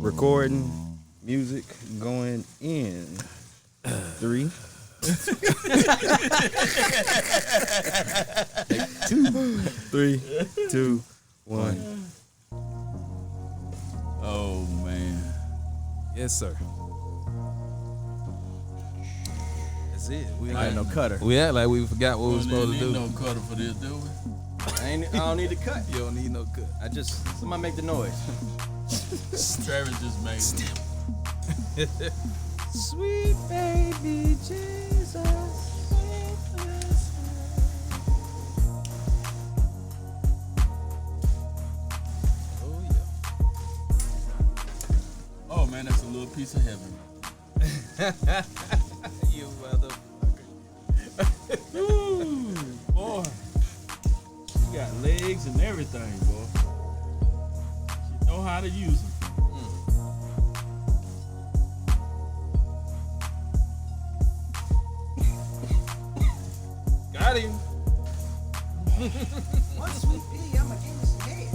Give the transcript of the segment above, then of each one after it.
recording, music going in 3. Take 2. 3, 2, 1. Oh man. Yes, sir. That's it. We I ain't no cutter. We act like we forgot what we were supposed to do. No cutter for this, do we? I don't need to cut. You don't need no cut. Somebody make the noise. Travis just made it. Sweet baby Jesus. Oh yeah. Oh man, that's a little piece of heaven. You motherfucker. Ooh, boy. She got legs and everything, boy. She know how to use them. Got him. One sweet pea, I'ma give you some head.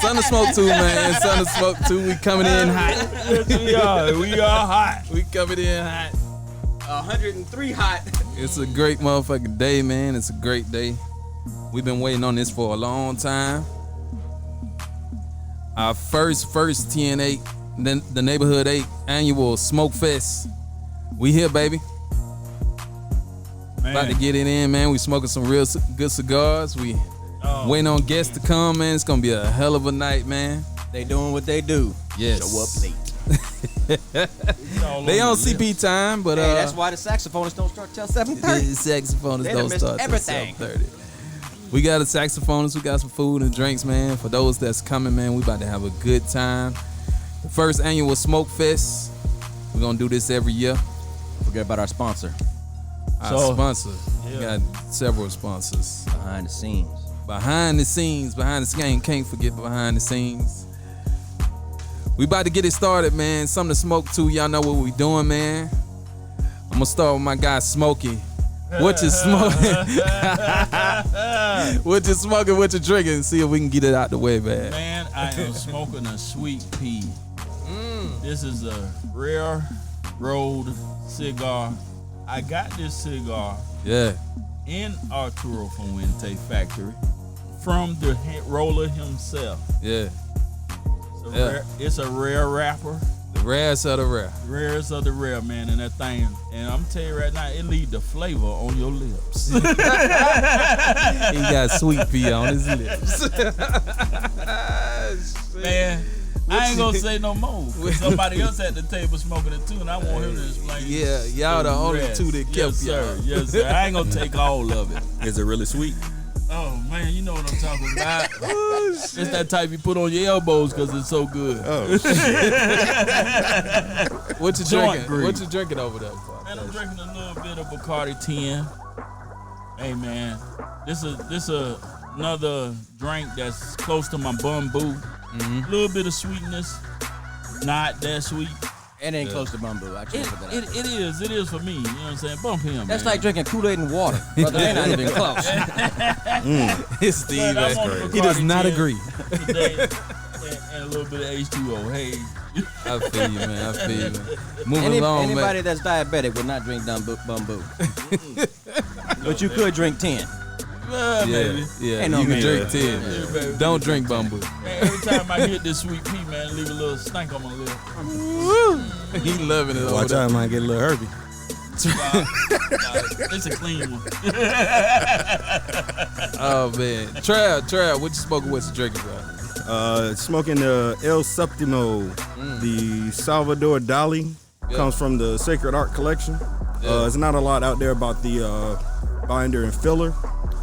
Son of Smoke 2, man. Son of Smoke 2. We coming in hot. Yes, we are. We are hot. We coming in hot. 103 hot. It's a great motherfucking day, man. It's a great day. We've been waiting on this for a long time. Our first TN8, the Neighborhood 8 annual Smoke Fest. We here, baby. Man. About to get it in, man. We smoking some real good cigars. We waiting on guests to come, man. It's gonna be a hell of a night, man. They doing what they do. Yes. Show up late. They on CP time, but Hey, that's why the saxophonists don't start till 7:30. the saxophonists They don't done missed start till everything. 7:30. We got a saxophonist. We got some food and drinks, man. For those that's coming, man, we about to have a good time. The first annual Smoke Fest. We're gonna do this every year. Forget about our sponsor. Our sponsor. We got several sponsors. Behind the scenes. Behind the scenes. Can't forget behind the scenes. We about to get it started, man. Something to smoke to. Y'all know what we doing, man. I'm gonna start with my guy Smokey. What you smoking? What you smoking? What you drinking? See if we can get it out the way, man. Man, I am smoking a sweet pea. This is a rare rolled cigar. I got this cigar Yeah. in Arturo from Wente Factory from the roller himself. Yeah. It's a rare wrapper. The rarest of the rare. Rarest of the rare, man, and that thing. And I'm telling you right now, it leave the flavor on your lips. He got sweet pea on his lips. Man, I ain't gonna say no more. 'Cause somebody else at the table smoking it too, and I want him to explain. Yeah, y'all the only rest. two that kept Yes, sir. Yes, sir. I ain't gonna take all of it. Is it really sweet? Oh man, you know what I'm talking about. It's that type you put on your elbows because it's so good. Oh, What you Joint drinking? grease. What you drinking over there? Man, I'm drinking a little bit of Bacardi 10. Hey man, this is another drink that's close to my bamboo. A little bit of sweetness, not that sweet. It ain't close to bamboo. I can't put that out. It is for me. You know what I'm saying? Bump him. That's man. like drinking Kool-Aid and water. Brother, they're not even close. It's Steve. But I'm on the He does Bacardi not 10 agree. today, and a little bit of H2O. Hey. I feel you, man. I feel you. Moving along, Anybody man. that's diabetic would not drink bamboo. But you could drink 10. Yeah, baby. Yeah, Ain't no you can man. drink 10. Yeah, baby. Don't drink bamboo. Man, every time I hit this sweet pea, man, leave a little stank on my lip. He loving it over watch there. out, might get a little herpy. It's a clean one. Oh man, Trav, what you smoking? What you drinking, bro? Smoking the El Septimo, the Salvador Dali. Yeah. Comes from the Sacred Art Collection. Yeah. There's not a lot out there about the binder and filler,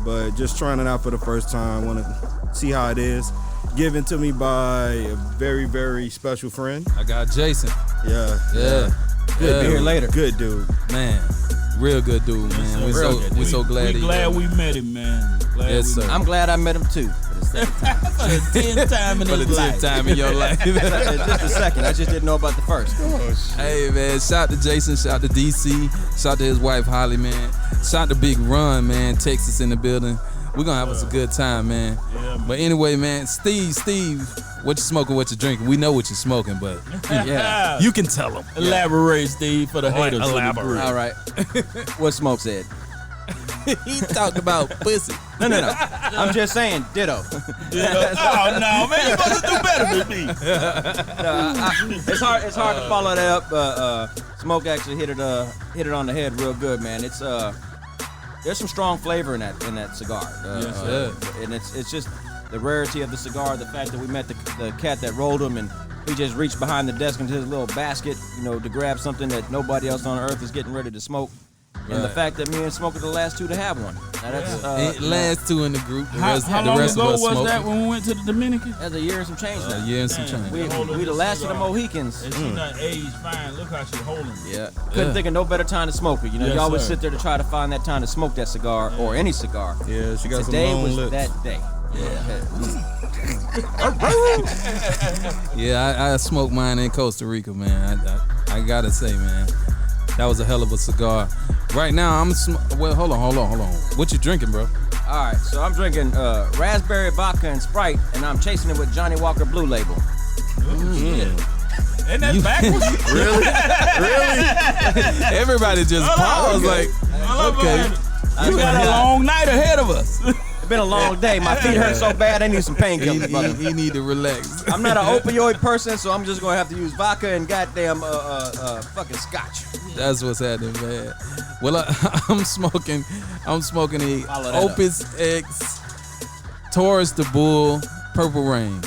but just trying it out for the first time. Want to see how it is. Given to me by a very, very special friend. I got Jason. Yeah. Yeah. Good beer later. Good dude. Man, real good dude, man. We're so glad. We glad we met him, man. Glad Yes, we sir. I'm glad I met him too. For the second time. For the 10th time in For the his 10th life. time in your life. Just a second. I just didn't know about the first. Hey man, shout to Jason, shout to DC, shout to his wife Holly, man. Shout to Big Run, man. Texas in the building. We're gonna have us a good time, man. Yeah, man. But anyway, man, Steve, what you smoking, what you drinking? We know what you're smoking, but Yeah. you can tell them. Elaborate, Steve, for the haters. Elaborate. All right. What Smoke said. He talked about pussy. No. I'm just saying, ditto. Oh no, man, you supposed to do better than me. It's hard to follow that up. Smoke actually hit it on the head real good, man. It's there's some strong flavor in that cigar. And it's just the rarity of the cigar, the fact that we met the cat that rolled them, and he just reached behind the desk into his little basket, to grab something that nobody else on earth is getting ready to smoke. And the fact that me and Smoke are the last two to have one. Now that's last two in the group. The How rest long of ago us was smoking. that when we went to the Dominican? that's a year and some change now. A year and some change. We the last of the Mohicans. And she done aged fine. Look how she holding it. Yeah. Couldn't think of no better time to smoke it. Yes, you always sir. sit there to try to find that time to smoke that cigar or any cigar. Yeah, she got Today some long was lips. that day. Yeah, I smoked mine in Costa Rica, man. I gotta say, man, that was a hell of a cigar. Right now, well, hold on. What you drinking, bro? All right, so I'm drinking raspberry vodka and Sprite, and I'm chasing it with Johnny Walker Blue Label. Ain't that backwards? Everybody just paused like, okay. You got a long night ahead of us. It's been a long day. My feet hurt so bad, I need some painkillers, brother. He need to relax. I'm not an opioid person, so I'm just gonna have to use vodka and goddamn fucking scotch. That's what's happening, man. Well, I'm smoking a Follow that Opus X Taurus the Bull Purple Rain.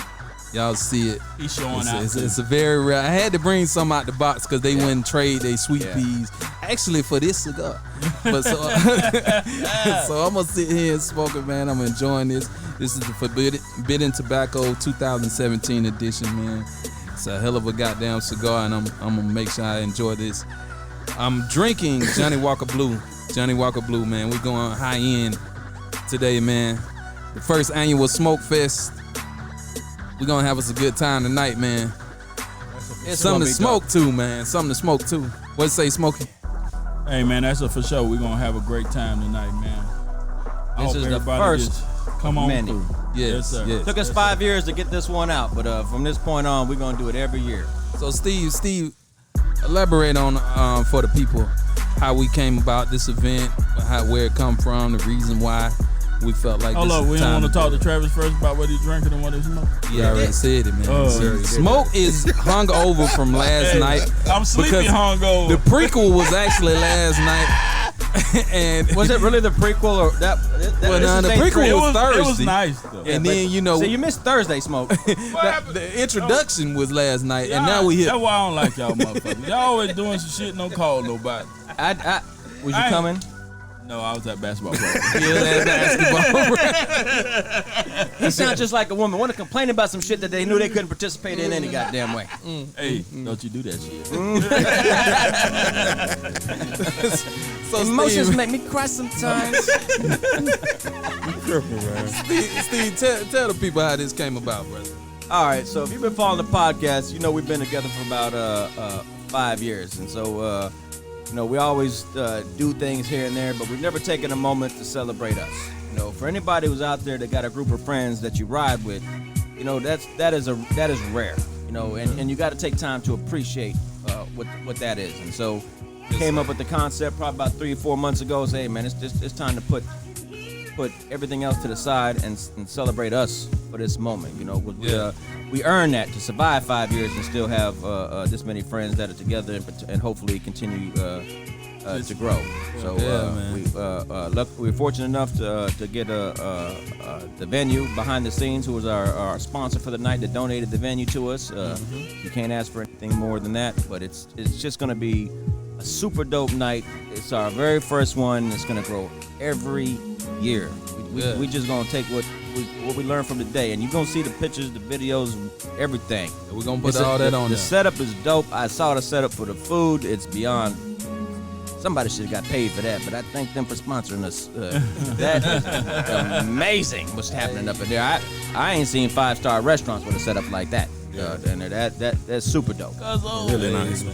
Y'all see it. He's showing out. It's a very rare. I had to bring some out the box because they wouldn't trade they sweet peas. Actually, for this cigar. But so I'm gonna sit here and smoke it, man. I'm enjoying this. This is the Forbidden Tobacco 2017 edition, man. It's a hell of a goddamn cigar, and I'm gonna make sure I enjoy this. I'm drinking Johnny Walker Blue. Johnny Walker Blue, man. We're going high end today, man. The first annual Smoke Fest. We're gonna have us a good time tonight, man. Something to smoke too, man. Something to smoke too. What say, Smokey? Hey, man, that's a for sure. We're going to have a great time tonight, man. I This hope is the everybody first just come on many. through. Yes, sir. yes. Took us 5 years to get this one out, but from this point on, we're gonna do it every year. So Steve, elaborate on for the people how we came about this event, where it come from, the reason why we felt like Hold this up, is we the don't time want to talk do to it. Travis first about what he's drinking and what he's smoking. Yeah, I already said it, man. Oh, Smoke is hung over from last night. I'm sleepy because hungover. The prequel was actually last night. And Was it really the prequel or that? Well, this nah, is the day prequel three. it was was Thursday. nice, though. and then, you know, So you missed Thursday, Smoke. the introduction was last night, and now we hit. That's why I don't like y'all motherfuckers. Y'all always doing some shit, don't call nobody. Was you I ain't- coming? No, I was at basketball practice. Yeah, that basketball. He sounds just like a woman. Want to complain about some shit that they knew they couldn't participate in any goddamn way. Hey, don't you do that shit. So Emotions Steve, make me cry sometimes. Steve, tell the people how this came about, brother. All right, so if you've been following the podcast, you know we've been together for about 5 years, and so we always do things here and there, but we've never taken a moment to celebrate us. For anybody who's out there that got a group of friends that you ride with, that is rare. And you got to take time to appreciate what that is. And so came up with the concept probably about 3 or 4 months ago. Say, hey man, it's time to put everything else to the side and celebrate us for this moment. We earned that to survive 5 years and still have this many friends that are together and hopefully continue to grow. So we're fortunate enough to get the venue behind the scenes, who was our sponsor for the night, that donated the venue to us. You can't ask for anything more than that, but it's just gonna be a super dope night. It's our very first one. It's gonna grow every year. We just gonna take what we learned from today, and you're gonna see the pictures, the videos, everything. We're gonna put all that on The there. setup is dope. I saw the setup for the food. It's beyond. Somebody should have got paid for that, but I thank them for sponsoring us. That is amazing what's happening up in there. I ain't seen 5-star restaurants with a setup like that. And that's super dope. Really nice.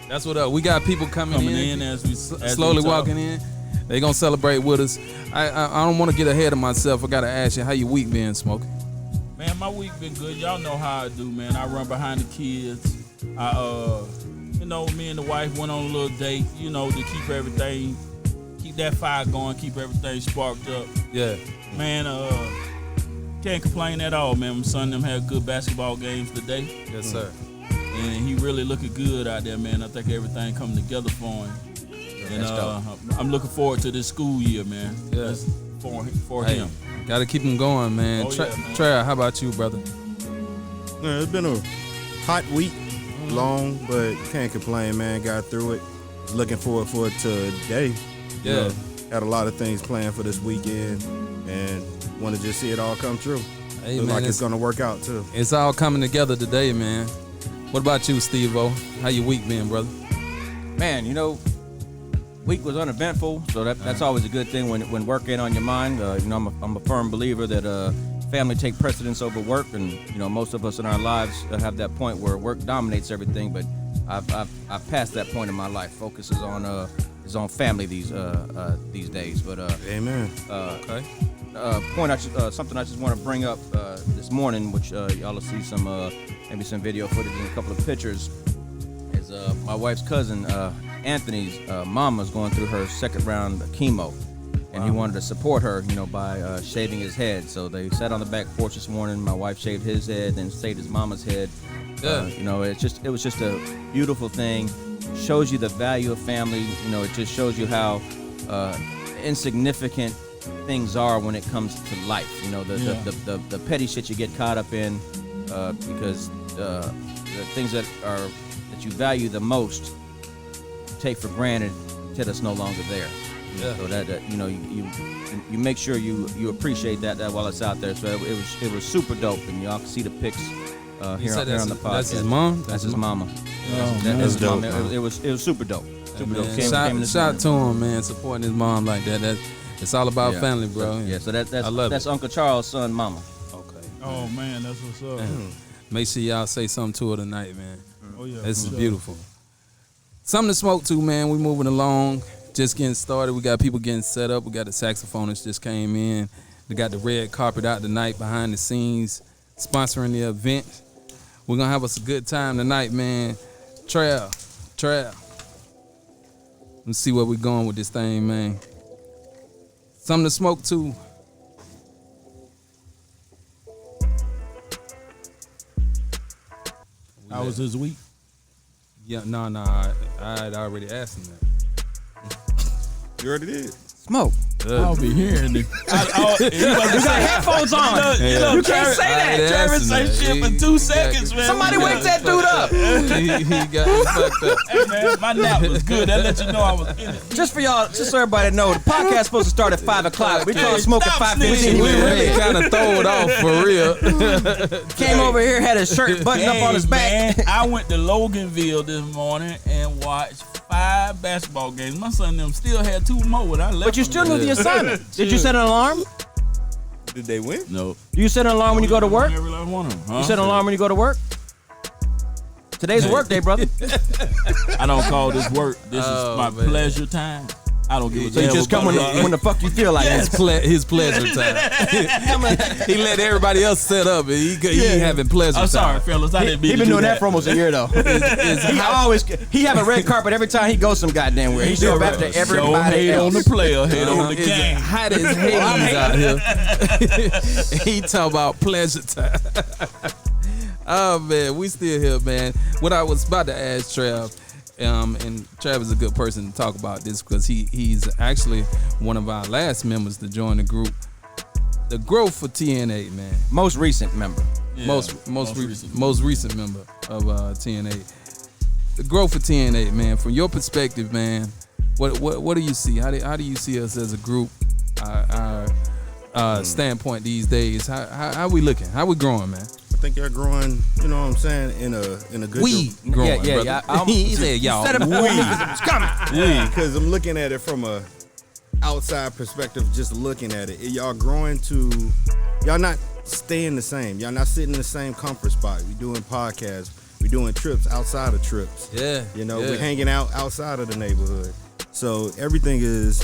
That's what up. We got people coming Coming in in as we slowly talk. walking in. They gonna celebrate with us. I don't want to get ahead of myself. I gotta ask you, how your week been, Smokey? Man, my week been good. Y'all know how I do, man. I run behind the kids. Me and the wife went on a little date, to keep that fire going, keep everything sparked up. Yeah. Man, can't complain at all, man. My son them had good basketball games today. Yes, sir. And he really looking good out there, man. I think everything coming together for him. And I'm looking forward to this school year, man. Yeah. That's for him. Gotta keep him going, man. Oh, yeah, man. Trey, how about you, brother? Yeah, it's been a hot week, long, but can't complain, man. Got through it. Looking forward for it today. Yeah. Had a lot of things planned for this weekend, and want to just see it all come true. Hey, Looks man, like it's gonna work out too. It's all coming together today, man. What about you, Steve-O? How your week been, brother? Man, week was uneventful, so that's always a good thing when work ain't on your mind. I'm a firm believer that family take precedence over work, and most of us in our lives have that point where work dominates everything. But I've passed that point in my life. Focus is on family these days. But Amen. Okay. Something I just want to bring up this morning, which y'all will see maybe some video footage and a couple of pictures, is my wife's cousin Anthony's mama's going through her second round of chemo, and he wanted to support her, by shaving his head. So they sat on the back porch this morning. My wife shaved his head, then shaved his mama's head. Yeah. It was just a beautiful thing. Shows you the value of family. It just shows you how insignificant things are when it comes to life. The petty shit you get caught up in because the things that you value the most take for granted till it's no longer there. Yeah. So that you make sure you appreciate that while it's out there. So it was super dope, and y'all can see the pics here on the podcast. That's his mom. That's his mama. That's dope. It was super dope. Super dope. Shout to him, man, supporting his mom like that. It's all about family, bro. So I love that's it. Uncle Charles' son, mama. Okay. Oh, man, that's what's up. Make sure y'all say something to her tonight, man. Oh, yeah. This is for sure. beautiful. Something to smoke to, man. We moving along. Just getting started. We got people getting set up. We got the saxophonists just came in. We got the red carpet out tonight behind the scenes, sponsoring the event. We're gonna have us a good time tonight, man. Trail. Let's see where we going with this thing, man. Something to smoke to. How was this week? Yeah, no, I had already asked him that. You already did. Smoke. I'll be hearing it. You got headphones on. You can't say that. Travis say shit for 2 seconds, man. Somebody wake that dude up. He got fucked up. Hey, man, my nap was good. That let you know I was in it. Just so everybody know, the podcast supposed to start at 5 o'clock. We called Smoke at Stop 5:15. We We really kind of throw it off for real. came over here, had his shirt buttoned up on his back. Man, I went to Loganville this morning and watched 5 basketball games. My son and them still had 2 more when I left. But you still knew the assignment. Did you set an alarm? Did they win? No. Do you set an alarm when you go to work? Every last one of them. Huh? You set an alarm when you go to work? Today's work day, brother. I don't call this work. This Oh, is my man. pleasure time. I don't give a So you damn just come about when the fuck you feel like. His pleasure time. He let everybody else set up, and he having pleasure I'm sorry, time. fellas. I didn't mean He to been do doing that for almost a year though. He have a red carpet every time he goes some goddamn where. He show up after Show everybody hate else. on the player, hate on the It's game. hot as Hades out here. He talk about pleasure time. Oh man, we still here, man. What I was about to ask Trav, and Trav is a good person to talk about this because he's actually one of our last members to join the group. The growth for TN8, man. Most recent member. Yeah, most recent. recent member of TN8. The growth for TN8, man. From your perspective, man, what do you see? How do you see us as a group? Our standpoint these days. How we looking? How we growing, man? I think you're growing, you know what I'm saying, in a good Growing, Yeah, brother. He said, y'all. because I'm looking at it from a outside perspective, just looking at it. Y'all growing to, y'all not staying the same. Y'all not sitting in the same comfort spot. We doing podcasts. We doing trips outside of trips. Yeah. We're hanging out outside of the neighborhood. So everything is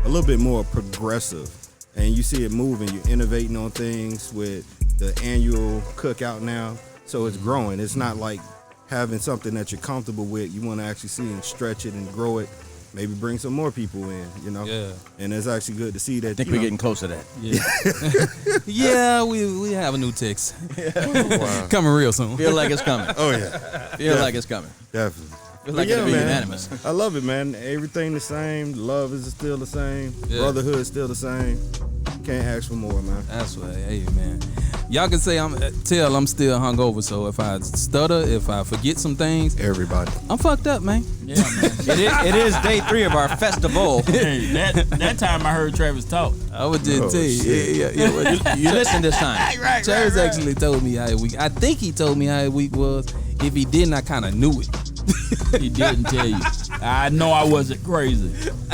a little bit more progressive, and you see it moving. You're innovating on things with the annual cookout now, so it's growing. It's not like having something that you're comfortable with. You want to actually see and stretch it and grow it. Maybe bring some more people in, you know. Yeah. And it's actually good to see that. I think we're getting close to that. Yeah, we have a new text. Coming real soon. Feel like it's coming. Oh yeah, Feel like it's coming. definitely. Feel like But it'll be man, unanimous. I love it, man. Everything the same. Love is still the same. Yeah. Brotherhood is still the same. Can't ask for more, man. That's what, hey man. Y'all can say I'm still hungover, so if I stutter, if I forget some things, Everybody. I'm fucked up, man. Yeah, man. It is day 3 of our festival. Hey, that time I heard Travis talk. I would just Oh, tell you. shit. Yeah. You listened this time. Travis actually told me how week. I think he told me how week was. If he didn't, I kind of knew it. He didn't tell you. I know I wasn't crazy.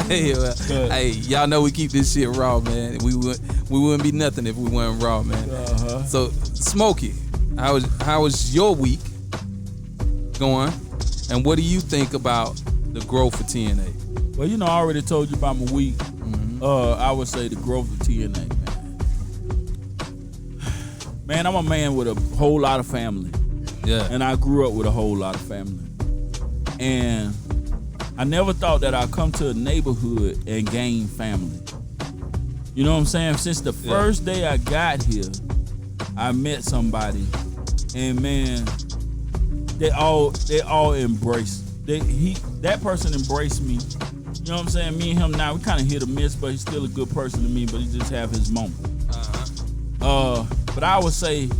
Hey, y'all know we keep this shit raw, man. We wouldn't be nothing if we weren't raw, man. Uh-huh. So, Smokey, how was your week going? And what do you think about the growth of TN8? Well, you know, I already told you about my week. Mm-hmm. I would say the growth of TN8, man. Man, I'm a man with a whole lot of family. Yeah. And I grew up with a whole lot of family. And I never thought that I'd come to a neighborhood and gain family. You know what I'm saying? Since the first day I got here, I met somebody, and man, they all embraced. That person embraced me. You know what I'm saying? Me and him now, we kind of hit or miss, but he's still a good person to me. But he just have his moment. But I would say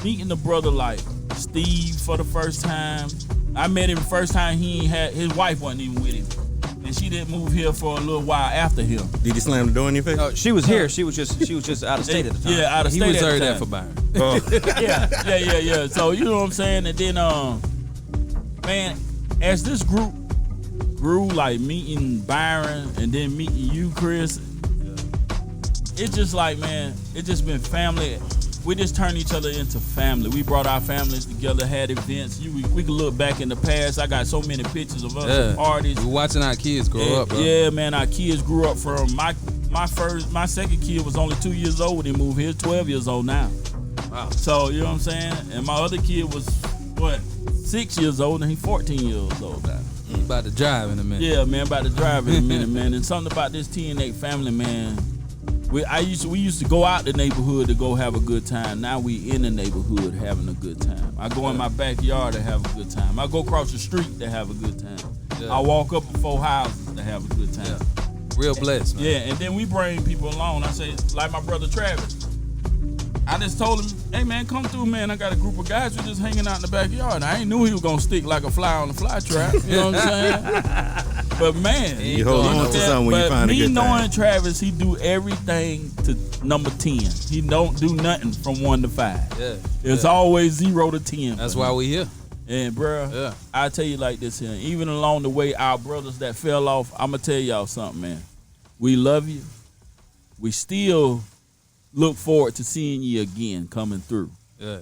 meeting a brother like Steve for the first time. I met him the first time his wife wasn't even with him. And she didn't move here for a little while after him. Did he slam the door in your face? She was here. She was just out of state at the time. Yeah, out of He state reserved at that the time. for Byron. Oh. Yeah. So you know what I'm saying? And then man, as this group grew, like meeting Byron and then meeting you, Chris, it's just like, man, it's just been family. We just turned each other into family. We brought our families together, had events. We could look back in the past. I got so many pictures of us at parties. We're watching our kids grow up, bro. Yeah, man, our kids grew up from my second kid was only 2 years old when he moved here. 12 years old now. Wow. So you know what I'm saying? And my other kid was 6 years old, and he's 14 years old now. About to drive in a minute. Yeah, man, about to drive in a minute, man. And something about this TN8 family, man. We used to go out the neighborhood to go have a good time. Now we in the neighborhood having a good time. I go in my backyard to have a good time. I go across the street to have a good time. Yeah. I walk up before houses to have a good time. Yeah. Real blessed, man. Yeah, and then we bring people along. I say, like my brother Travis. I just told him, hey man, come through, man. I got a group of guys who just hanging out in the backyard. I ain't knew he was gonna stick like a fly on the fly trap. You know what I'm saying? But man, You hold on to something when you find a me good knowing time. Travis, he do everything to number 10. He don't do nothing from 1 to 5. Yeah. It's always 0 to 10. That's for why him. we here. And bruh, Yeah. I tell you like this here, even along the way, our brothers that fell off, I'ma tell y'all something, man. We love you. We still look forward to seeing you again coming through. Yeah.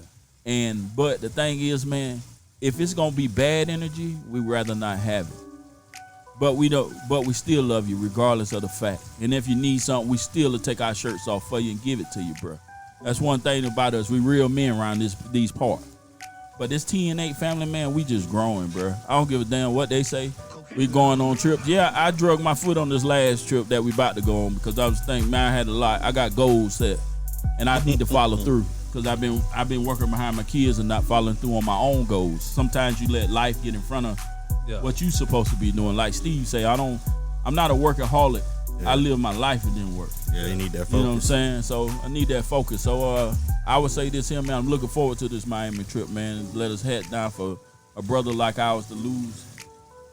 But the thing is, man, if it's gonna be bad energy, we rather not have it. But we still love you regardless of the fact. And if you need something, we still will take our shirts off for you and give it to you, bro. That's one thing about us. We real men around these parts. But this TN8 family, man, we just growing, bro. I don't give a damn what they say. We going on trips. Yeah, I drug my foot on this last trip that we about to go on because I was thinking, man, I had a lot. I got goals set, and I need to follow through because I've been working behind my kids and not following through on my own goals. Sometimes you let life get in front of what you supposed to be doing. Like Steve say, I'm not a workaholic. Yeah. I live my life and then work. Yeah, you need that focus. You know what I'm saying? So I need that focus. So I would say this here, man. I'm looking forward to this Miami trip, man. Let us head down for a brother like ours to lose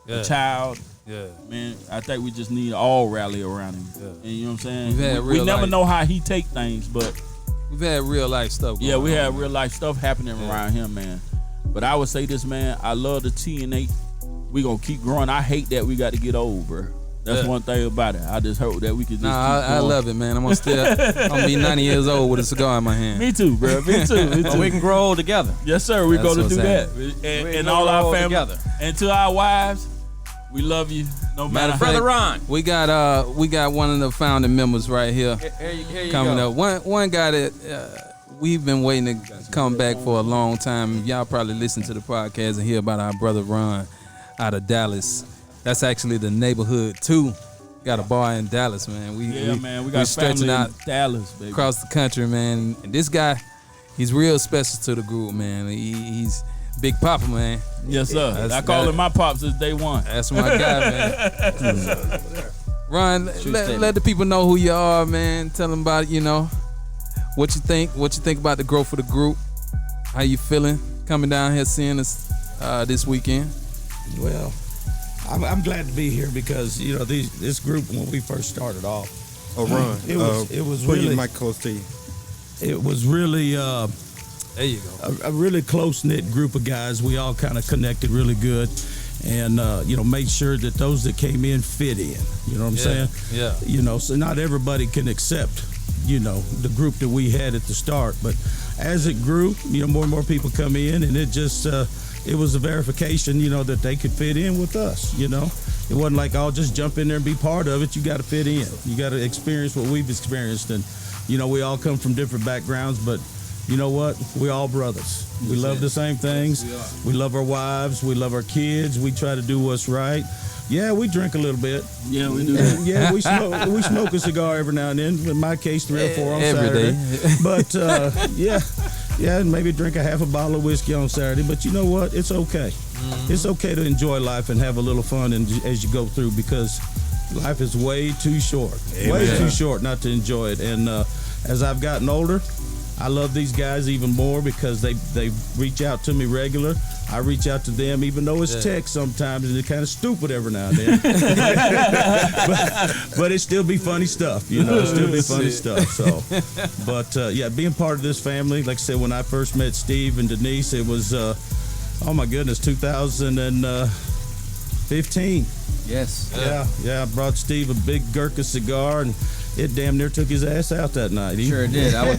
a child. Yeah. Man, I think we just need to all rally around him. Yeah. And you know what I'm saying? We never know how he take things, but we've had real life stuff going on. We had real life stuff happening around him, man. But I would say this, man. I love the TN8. We gonna keep growing. I hate that we got to get old, bro. That's one thing about it. I just hope that we could just keep going. I love it, man. I'm gonna be 90 years old with a cigar in my hand. Me too, bro. Me too. But we can grow old together. Yes, sir. We're going to do that. And all our family. Together. And to our wives, We love you. No Matter matter of how. Brother Ron. We got one of the founding members right here Here you coming go. up. One guy that we've been waiting to come back for a long time. Y'all probably listen to the podcast and hear about our brother Ron out of Dallas. That's actually the neighborhood too. Got a bar in Dallas, man. Man, we got stretching family out in Dallas, baby. across the country, man. And this guy, he's real special to the group, man. He's Big Papa, man. Yes, sir. That's- I call him my pops since day one. That's my guy, man. Ron, statement. let the people know who you are, man. Tell them about, what you think about the growth of the group. How you feeling coming down here seeing us this weekend? Well, I'm glad to be here because this group when we first started off, Oh, Ron. it was put really your mic close to you. it was really There you go. a really close knit group of guys. We all kind of connected really good, and made sure that those that came in fit in. You know what I'm saying? Yeah. So not everybody can accept the group that we had at the start, but as it grew, more and more people come in, and it just it was a verification, that they could fit in with us. It wasn't like I'll just jump in there and be part of it. You got to fit in. You got to experience what we've experienced, and we all come from different backgrounds, but you know what? We all brothers. We love the same things. We love our wives. We love our kids. We try to do what's right. Yeah, we drink a little bit. Yeah, we do that. Yeah, we smoke a cigar every now and then. In my case, 3 or 4 on Every Saturday. day. But yeah, and maybe drink a half a bottle of whiskey on Saturday. But you know what? It's okay. Mm-hmm. It's okay to enjoy life and have a little fun as you go through, because life is way too short. Way too short not to enjoy it. And as I've gotten older, I love these guys even more because they reach out to me regular. I reach out to them, even though it's text sometimes, and it's kind of stupid every now and then. but it still be funny stuff, It still be funny stuff. So, but being part of this family, like I said, when I first met Steve and Denise, it was, oh my goodness, 2015. Yes. Yeah. I brought Steve a big Gurkha cigar, and it damn near took his ass out that night. Sure did. I was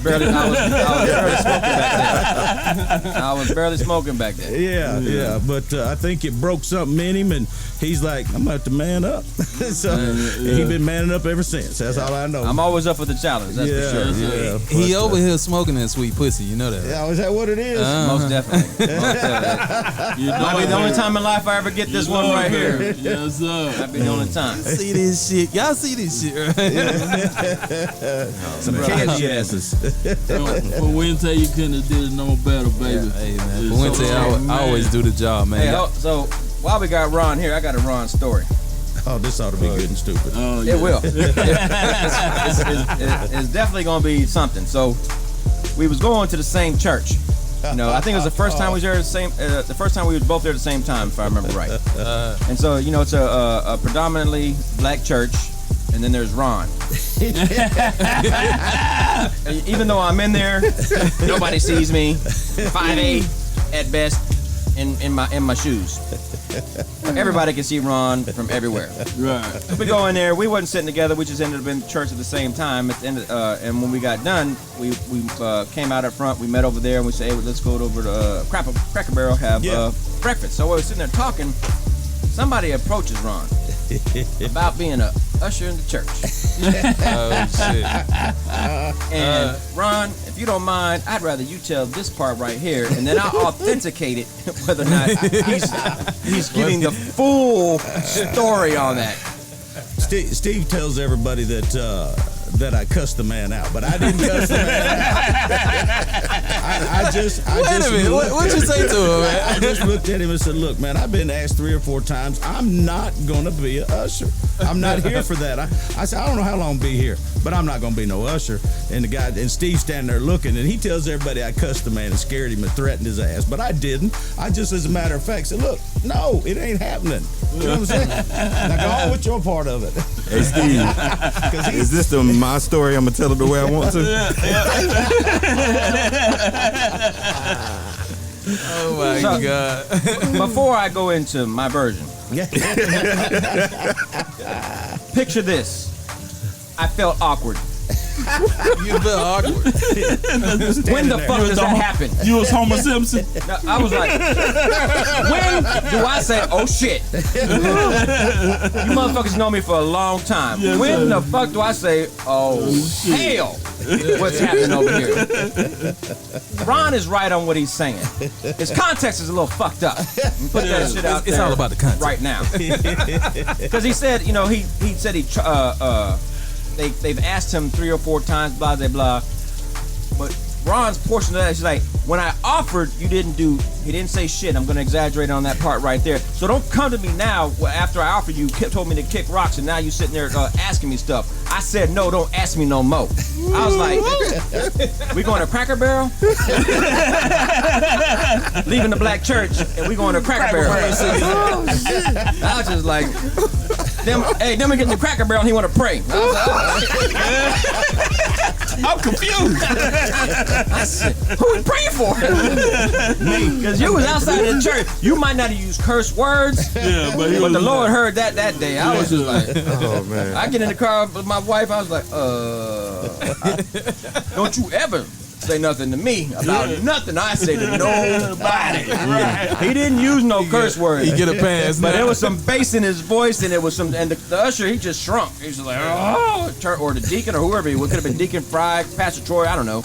barely smoking back then. Yeah. But I think it broke something in him, and he's like, I'm about to man up. So he's been manning up ever since. That's all I know. I'm always up for the challenge. That's for sure. Yeah. He over here smoking that sweet pussy, you know that. Yeah, is that what it is? Most definitely. Might be the only time in life I ever get this one right here. Yes, sir. Might be the only time. See this shit. Y'all see this shit, right? Some candy asses. For winter, you couldn't have did it no better, baby. Hey, man. It's But Winter, so- I always do the job, man. Hey, so while we got Ron here, I got a Ron story. Oh, this ought to be good and stupid. Oh, yeah. It will. It's definitely going to be something. So we was going to the same church. I think it was the first time we was there the first time we were both there at the same time, if I remember right. And so, it's a predominantly black church, and then there's Ron. Even though I'm in there, nobody sees me. 5'8" at best in my shoes. Everybody can see Ron from everywhere. Right. We go in there. We wasn't sitting together. We just ended up in church at the same time. At the end, and when we got done, we came out up front. We met over there, and we said, "Hey, let's go over to Cracker Barrel, have breakfast." So we were sitting there talking. Somebody approaches Ron about being a usher in the church. Oh, shit. And Ron, if you don't mind, I'd rather you tell this part right here, and then I'll authenticate it whether or not he's giving the full story on that. Steve tells everybody that I cussed the man out, but I didn't cuss the man out. I just Wait a minute. What'd you say to him, man? I just looked at him and said, "Look, man, I've been asked 3 or 4 times. I'm not gonna be an usher. I'm not here for that." I said, "I don't know how long I'll be here, but I'm not gonna be no usher." And Steve's standing there looking, and he tells everybody I cussed the man and scared him and threatened his ass, but I didn't. I just, as a matter of fact, said, "Look, no, it ain't happening." You know what I'm saying? Now go on with your part of it. Hey, Steve, is this my story? I'm going to tell it the way I want to. Oh, my God. Before I go into my version, picture this. I felt awkward. You feel awkward. When the fuck does that happen? You was Homer Simpson. No, I was like, when do I say, oh shit? You motherfuckers know me for a long time. Yes, When sir. the fuck do I say, oh hell? What's happening over here? Ron is right on what he's saying. His context is a little fucked up. Put that shit out It's there all about the context. right now. Because he said, he said they've asked him 3 or 4 times, blah, blah, blah. But Ron's portion of that is like, when I offered, he didn't say shit. I'm going to exaggerate on that part right there. So don't come to me now after I offered you, told me to kick rocks, and now you sitting there asking me stuff. I said, no, don't ask me no more. I was like, we going to Cracker Barrel? Leaving the black church, and we going to Cracker Barrel. I was just like, them we getting the Cracker Barrel, and he want to pray. I was like, I'm confused. I said, who we praying for? Me. Because you was outside of the church. You might not have used curse words, Yeah, but but the Lord heard that day. I was just like, Oh man. I get in the car with my wife. I was like, don't you ever say nothing to me about nothing I say to nobody. Right. He didn't use no curse words. You get a pass. But now. there was some bass in his voice, and the usher, he just shrunk. He was just like, oh, or the deacon, or whoever he was. Could have been Deacon Fry, Pastor Troy, I don't know.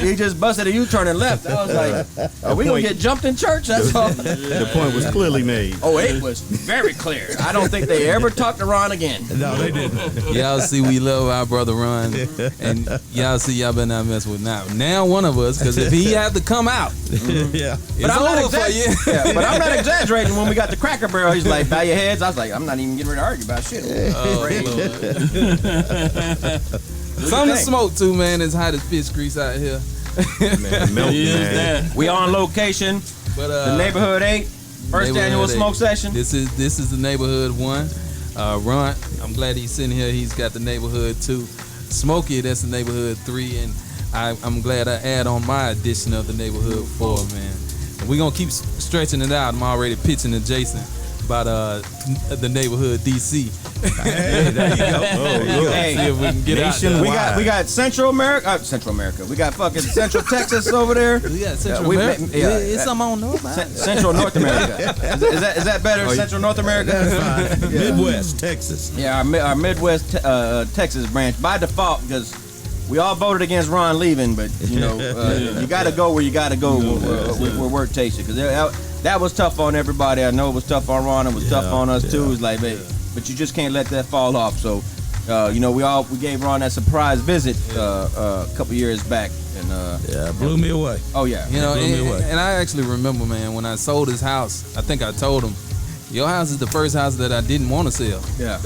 He just busted a U-turn and left. I was like, are we going to get jumped in church? That's all. The point was clearly made. Oh, it was very clear. I don't think they ever talked to Ron again. No, they didn't. Y'all see, we love our brother Ron, and y'all see, y'all better not mess with now one of us, because if he had to come out, Yeah. it's over for you. Yeah, but I'm not exaggerating. When we got the Cracker Barrel, he's like, bow your heads. I was like, I'm not even getting ready to argue about shit. Something to smoke too, man. It's hot as fish grease out here. Man, milk, Is man. that? We on location. But The Neighborhood 8. First Neighborhood annual 8. smoke session. This is the neighborhood 1. Ron, I'm glad he's sitting here. He's got the neighborhood 2. Smokey, that's the neighborhood 3, and I'm glad I add on my addition of the neighborhood 4, man. And we're gonna keep stretching it out. I'm already pitching to Jason about the neighborhood DC. Hey, there you go. Hey, See if we can get out there. we got Central America. We got fucking Central Texas over there. We got Central we- America. yeah, It's something I don't know about. Central North America. Is that better? Central North America. Midwest, Texas. Yeah, our Midwest Texas branch by default, because we all voted against Ron leaving, but you got to go where you got to go where work takes you. Because that was tough on everybody. I know it was tough on Ron. It was tough on us too. It's like, babe, but you just can't let that fall off. So, we gave Ron that surprise visit a couple years back, and Yeah, blew me away. oh yeah, You know, blew me away. and I actually remember, man, when I sold his house, I think I told him, your house is the first house that I didn't want to sell. yeah.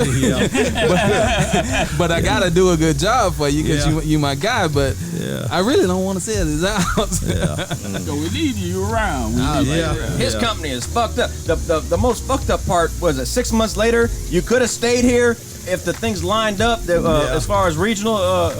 Yeah. But I gotta do a good job for you because Yeah. you my guy. But Yeah. I really don't want to sell this house. Yeah. So we need you around. His company is fucked up. The most fucked up part was that 6 months later, you could have stayed here if the things lined up. As far as regional, it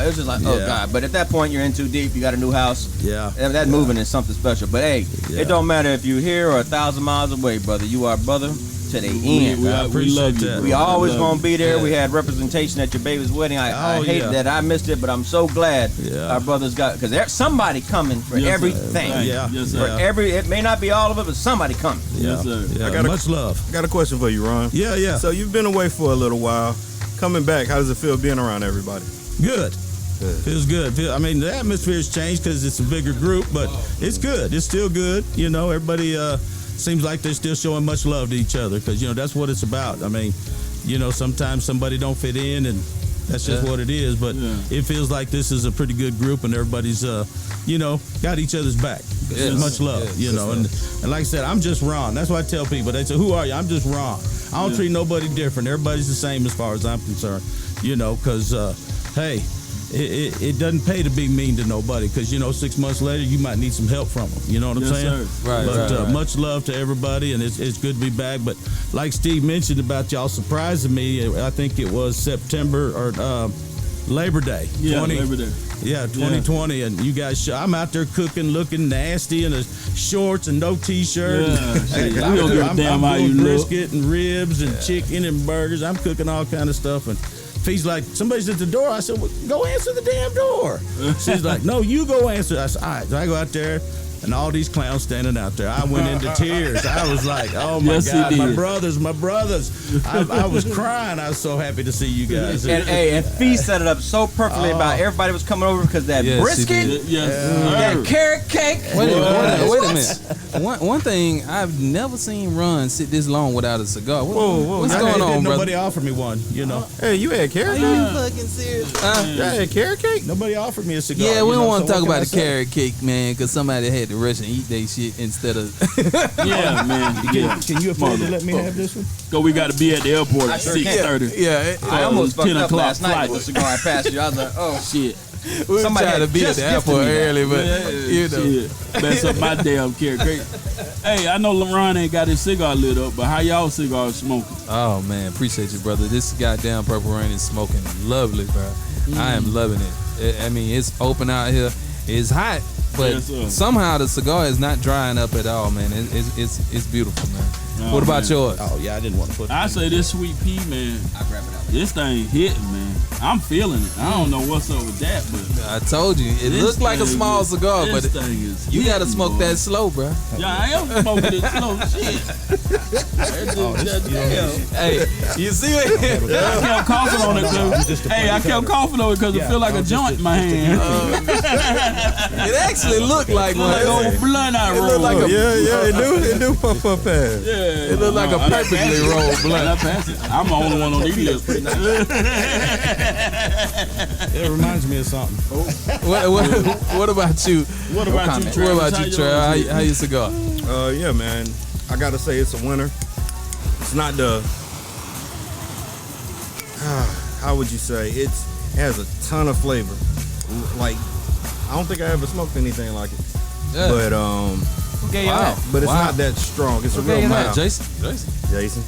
was just like, oh Yeah. god. But at that point, you're in too deep. You got a new house. Yeah. That moving is something special. But hey, it don't matter if you're here or 1,000 miles away, brother. You are brother to the end. We appreciate love you. that. We always love gonna you. be there. Yeah. We had representation at your baby's wedding. I Oh, hate yeah. that I missed it, but I'm so glad Yeah. our brothers got, because there's somebody coming for Yes, sir. everything. Right. Yeah. Yes, For sir. it may not be all of it, but somebody coming. Yeah. Yes, sir. Yeah. I got a- Much love. I got a question for you, Ron. Yeah. So you've been away for a little while. Coming back, how does it feel being around everybody? Good. Good. Feels good. I mean, the atmosphere's changed because it's a bigger group, but it's good. It's still good. You know, everybody seems like they're still showing much love to each other because, that's what it's about. I mean, sometimes somebody don't fit in, and that's just what it is. But it feels like this is a pretty good group, and everybody's, got each other's back. There's much love, And like I said, I'm just Ron. That's what I tell people. They say, who are you? I'm just Ron. I don't treat nobody different. Everybody's the same as far as I'm concerned, because, hey, it doesn't pay to be mean to nobody because, 6 months later, you might need some help from them. You know what I'm Yes, saying? sir. Right, But right. much love to everybody, and it's good to be back. But like Steve mentioned about y'all surprising me, I think it was September or Labor Day. Yeah, Labor Day. Yeah, 2020, and you guys, I'm out there cooking, looking nasty in the shorts and no t-shirt. Yeah, shit. We I'm don't give a damn how doing you look. brisket and ribs and chicken and burgers. I'm cooking all kind of stuff, and Fee's like, somebody's at the door. I said, well, go answer the damn door. She's like, no, you go answer. I said, all right. So I go out there, and all these clowns standing out there. I went into tears. I was like, oh my Yes, he God, my did. brothers. I was crying. I was so happy to see you guys. And Fee set it up so perfectly about everybody was coming over because that Yes, he brisket, did. Yes, that carrot cake. Wait a minute. One thing, I've never seen Ron sit this long without a cigar. What's I going didn't- on, brother? Nobody offered me one, you know. Hey, you had carrot cake? fucking serious? You had carrot cake? Nobody offered me a cigar. Yeah, we you don't know, want to so talk what can about I the say? carrot cake, man, because somebody had to rush and eat their shit instead of. yeah, man. Yeah. Can you afford to let me have this one? So we got to be at the airport at sure can. 6:30. Yeah, I almost fucked 10 up o'clock last night flight. with the cigar I passed you. I was like, oh shit. we Somebody trying to had be at just the gifted airport me that. early, but you know. Shit. Mess up my damn carrot cake. Hey, I know LeBron ain't got his cigar lit up, but how y'all cigars smoking? Oh man, appreciate you, brother. This goddamn Purple Rain is smoking lovely, bro. I am loving it. I mean, it's open out here. It's hot, but Yes, sir. somehow the cigar is not drying up at all, man. It's beautiful, man. Oh, what about man. yours? Oh yeah, I didn't want to put. I say this sweet pea, man. I grab it out. This thing hitting, man. I'm feeling it. I don't know what's up with that, but I told you, it this looked like a thing small is- cigar, but this thing is you gotta hitting, smoke boy. that slow, bro. Yeah, I am smoking it slow. Shit. Hey, you see it? I kept coughing on it, cause hey, I kept coughing on it because it feel like a joint in my hand. It actually looked like one. Like old blunt I It rolled. looked like a- Yeah, it do pump up fast. Yeah, It looked like a perfectly rolled blunt. I pass it. I'm the only one on these lips. It reminds me of something. What about you? What about you, What Travis? about you, Trey? How your cigar? Yeah, man. I gotta say it's a winner. It's not the. How would you say? It has a ton of flavor. Like, I don't think I ever smoked anything like it. Yeah. But Who gave you Wow. that? but it's Wow. not that strong. It's a Okay, real you know, mild. Jason. Jason.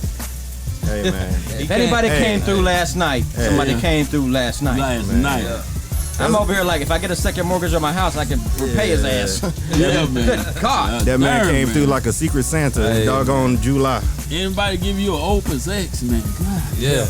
Hey man. If anybody Hey. came through last night, somebody Yeah. came through last night. Last night. I'm over here like, if I get a second mortgage on my house, I can repay his ass. Yeah, man. Good God. That man Damn, came through like a secret Santa. Hey. Doggone July. Anybody give you an Opus X, man? God. Yeah.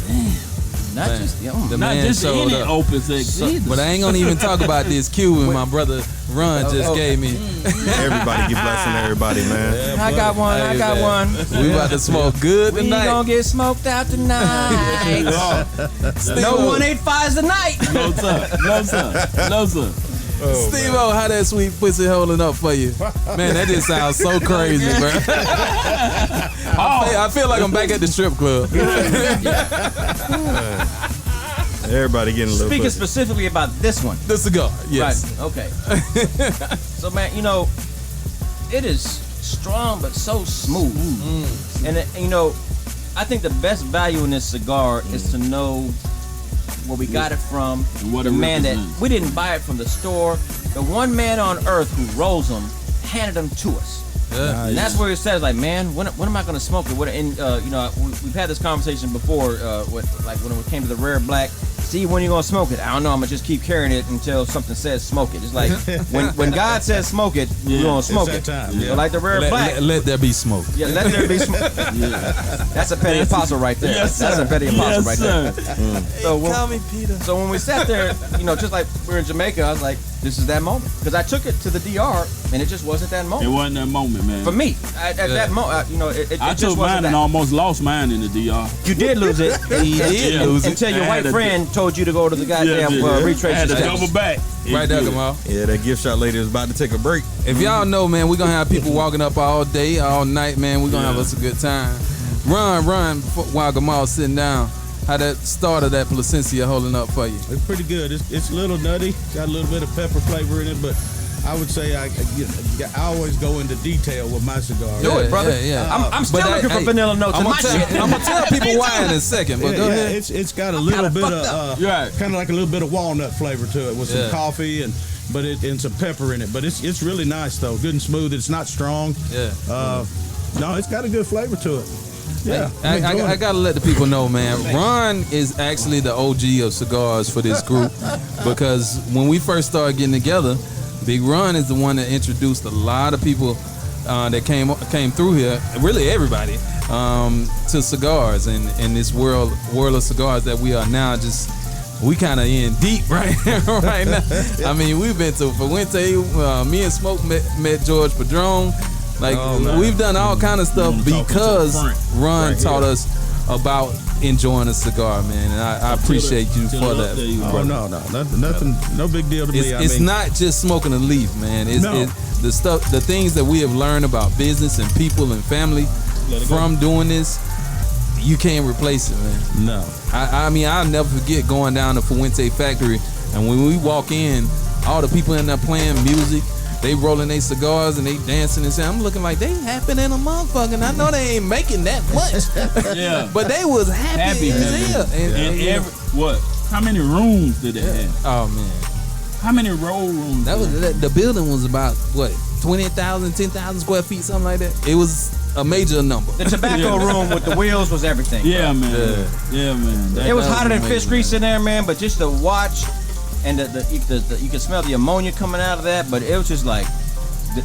Not Man. just, The Not man just showed any up. Opus X. either. But I ain't gonna even talk about this Cuban my brother Ron just gave me. Everybody get blessing everybody, man. I got one. I Hey, got man. one. We about to smoke good We tonight. gonna get smoked out tonight. No 185s tonight. No sir. No sir. No sir. Steve-O, how that sweet pussy holding up for you? Man, that just sounds so crazy, bro. I feel like I'm back at the strip club. Everybody getting a little Speaking pussy. specifically about this one. The cigar, yes. Right. Okay. So man, you know, it is strong but so smooth. And you know, I think the best value in this cigar is to know where we got it from. And what the it man that represents. we didn't buy it from the store. The one man on earth who rolls them handed them to us. Yeah. And that's where it says, like, man, when am I gonna smoke it? And you know, we've had this conversation before. When it came to the rare black. See, when you gonna smoke it? I don't know. I'm gonna just keep carrying it until something says smoke it. It's like when God says smoke it, we're gonna smoke It's it. that time. But like the rare black, Let there be smoke. yeah, let there be smoke. That's a petty apostle right there. Yes, That's sir. a petty apostle Yes, right sir. there. So me Peter. so when we sat there, you know, just like we were in Jamaica, I was like, this is that moment. Because I took it to the DR, and it just wasn't that It moment. wasn't that moment, man. For me, at that moment, you know, it I just took wasn't mine that. and almost lost mine in the DR. You did lose it. He did Yeah. lose it. Until your I white had friend told you to go to the goddamn I retrace had your to steps. double back. Right there, Kamal. Yeah, that gift shop lady is about to take a break. If y'all know, man, we're gonna have people walking up all day, all night, man. We're gonna have us a good time. Run, while Gamal's sitting down. How that start of that Placencia holding up for you? It's pretty good. It's a little nutty. Got a little bit of pepper flavor in it, but I would say I always go into detail with my cigars. Do it, brother. Yeah. I'm still But looking for vanilla notes in my shit. I'm gonna tell people why in a second, but go ahead. It's got a little bit of Right. kind of like a little bit of walnut flavor to it with some Yeah. coffee and some pepper in it. But it's really nice though, good and smooth. It's not strong. Yeah. No, it's got a good flavor to it. Yeah, I gotta let the people know, man. Ron is actually the OG of cigars for this group because when we first started getting together, Big Ron is the one that introduced a lot of people that came through here, really everybody, to cigars and this world of cigars that we are now just we kind of in deep right now. I mean, we've been to Fuente. Me and Smoke met George Padron. Like we've done all kind of stuff because Ron taught us about enjoying a cigar, man, and I appreciate you for that. Oh no, nothing, no big deal to me. It's not just smoking a leaf, man. It's the things that we have learned about business and people and family from doing this. You can't replace it, man. No. I mean, I'll never forget going down to Fuente Factory, and when we walk in, all the people in there playing music, they rolling their cigars and they dancing and saying, I'm looking like they happy in a motherfucker. And I know they ain't making that much. Yeah. But they was happy as hell. And what? How many rooms did they have? Oh, man. How many roll rooms? The building was about, what, 20,000, 10,000 square feet, something like that. It was a major number. The tobacco room with the wheels was everything. Yeah, man. Yeah, man. It was hotter than fish grease in there, man, but just to watch and you can smell the ammonia coming out of that, but it was just like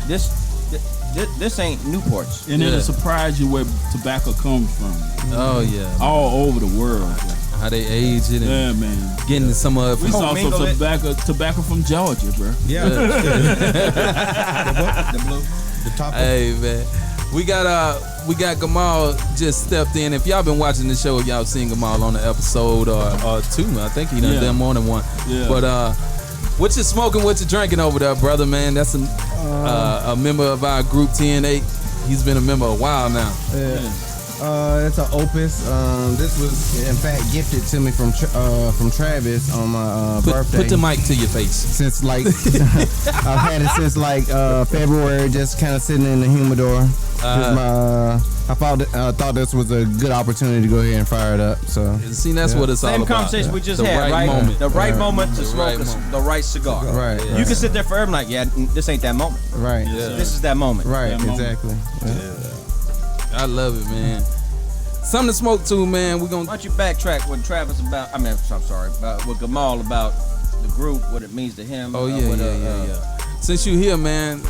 this ain't Newport's. And it'll surprise you where tobacco comes from. Oh yeah, all over the world. How they age it and man, getting some of it. We saw some tobacco from Georgia, bro. Yeah. The blue. The top. Hey man, we got Gamal just stepped in. If y'all been watching the show, y'all seen Gamal on the episode or two. I think he done more than one. Yeah. But what you smoking? What you drinking over there, brother? Man, that's a member of our group TN8. He's been a member a while now. Yeah. It's an Opus. This was in fact gifted to me from Travis on my birthday. Put the mic to your face. Since like I've had it since like February, just kind of sitting in the humidor. I thought this was a good opportunity to go ahead and fire it up. So see, that's what it's all about. Same conversation we just the had, right? Moment. The right moment to smoke the right cigar. Right. Yeah. You can sit there forever like, yeah, this ain't that moment. Right. Yeah. This is that moment. Right. That moment. Exactly. Yeah. I love it, man. Something to smoke to, man. We're gonna. Why don't you backtrack with Travis about? I mean, I'm sorry, with Gamal about the group, what it means to him. Oh yeah. Since you here, man,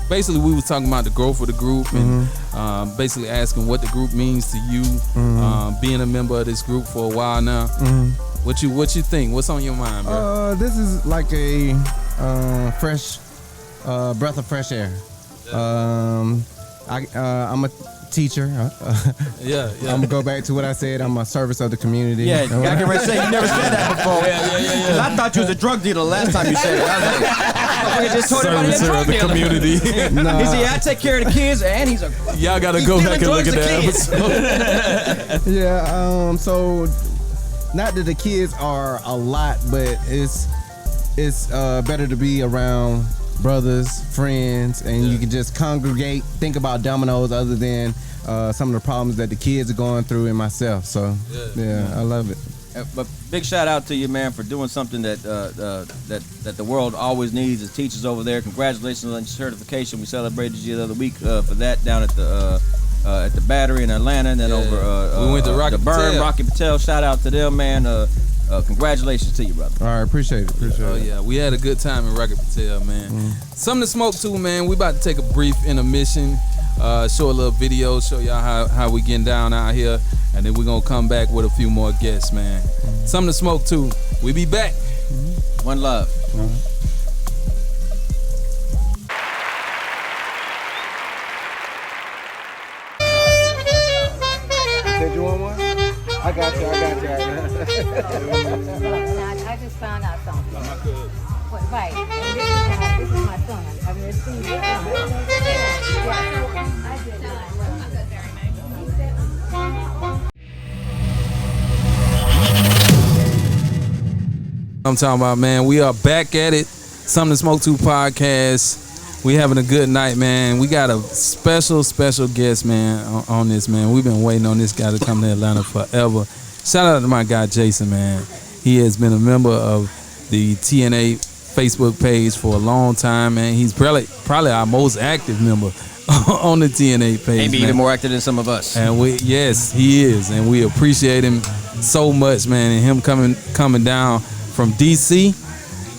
basically we was talking about the growth of the group and basically asking what the group means to you. Being a member of this group for a while now. What you think? What's on your mind, bro? This is like a fresh breath of fresh air. I'm a teacher. Yeah. I'm gonna go back to what I said. I'm a service of the community. Yeah, I can really say you never said that before. Yeah. I thought you was a drug dealer last time you said it. I was like, just told everybody Servicer of the community. He said, yeah, I take care of the kids, and he's a. Y'all gotta go back and look at that episode. Yeah. So, not that the kids are a lot, but it's better to be around brothers, friends, and you can just congregate, think about dominoes other than some of the problems that the kids are going through and myself. So, yeah, I love it. But big shout out to you, man, for doing something that that the world always needs as teachers over there. Congratulations on your certification. We celebrated you the other week for that down at the Battery in Atlanta, and then over we went to Rocky the Burn, Patel. Rocky Patel. Shout out to them, man. Congratulations to you, brother. All right, appreciate it. Oh yeah, we had a good time in Rocky Patel, man. Something to smoke to, man. We about to take a brief intermission, show a little video, show y'all how we getting down out here, and then we're gonna come back with a few more guests, man. Something to smoke to. We be back. One love. Did you want one? I got you. I just found out something. Right. And this is my son. I've never seen this. I did not. I'm talking about, man. We are back at it. Something to Smoke To podcast. We having a good night, man. We got a special guest, man, on this, man. We've been waiting on this guy to come to Atlanta forever. Shout out to my guy Jason, man. He has been a member of the TN8 Facebook page for a long time, man. He's probably our most active member on the TN8 page. Maybe even more active than some of us. And yes, he is, and we appreciate him so much, man. And him coming down from DC,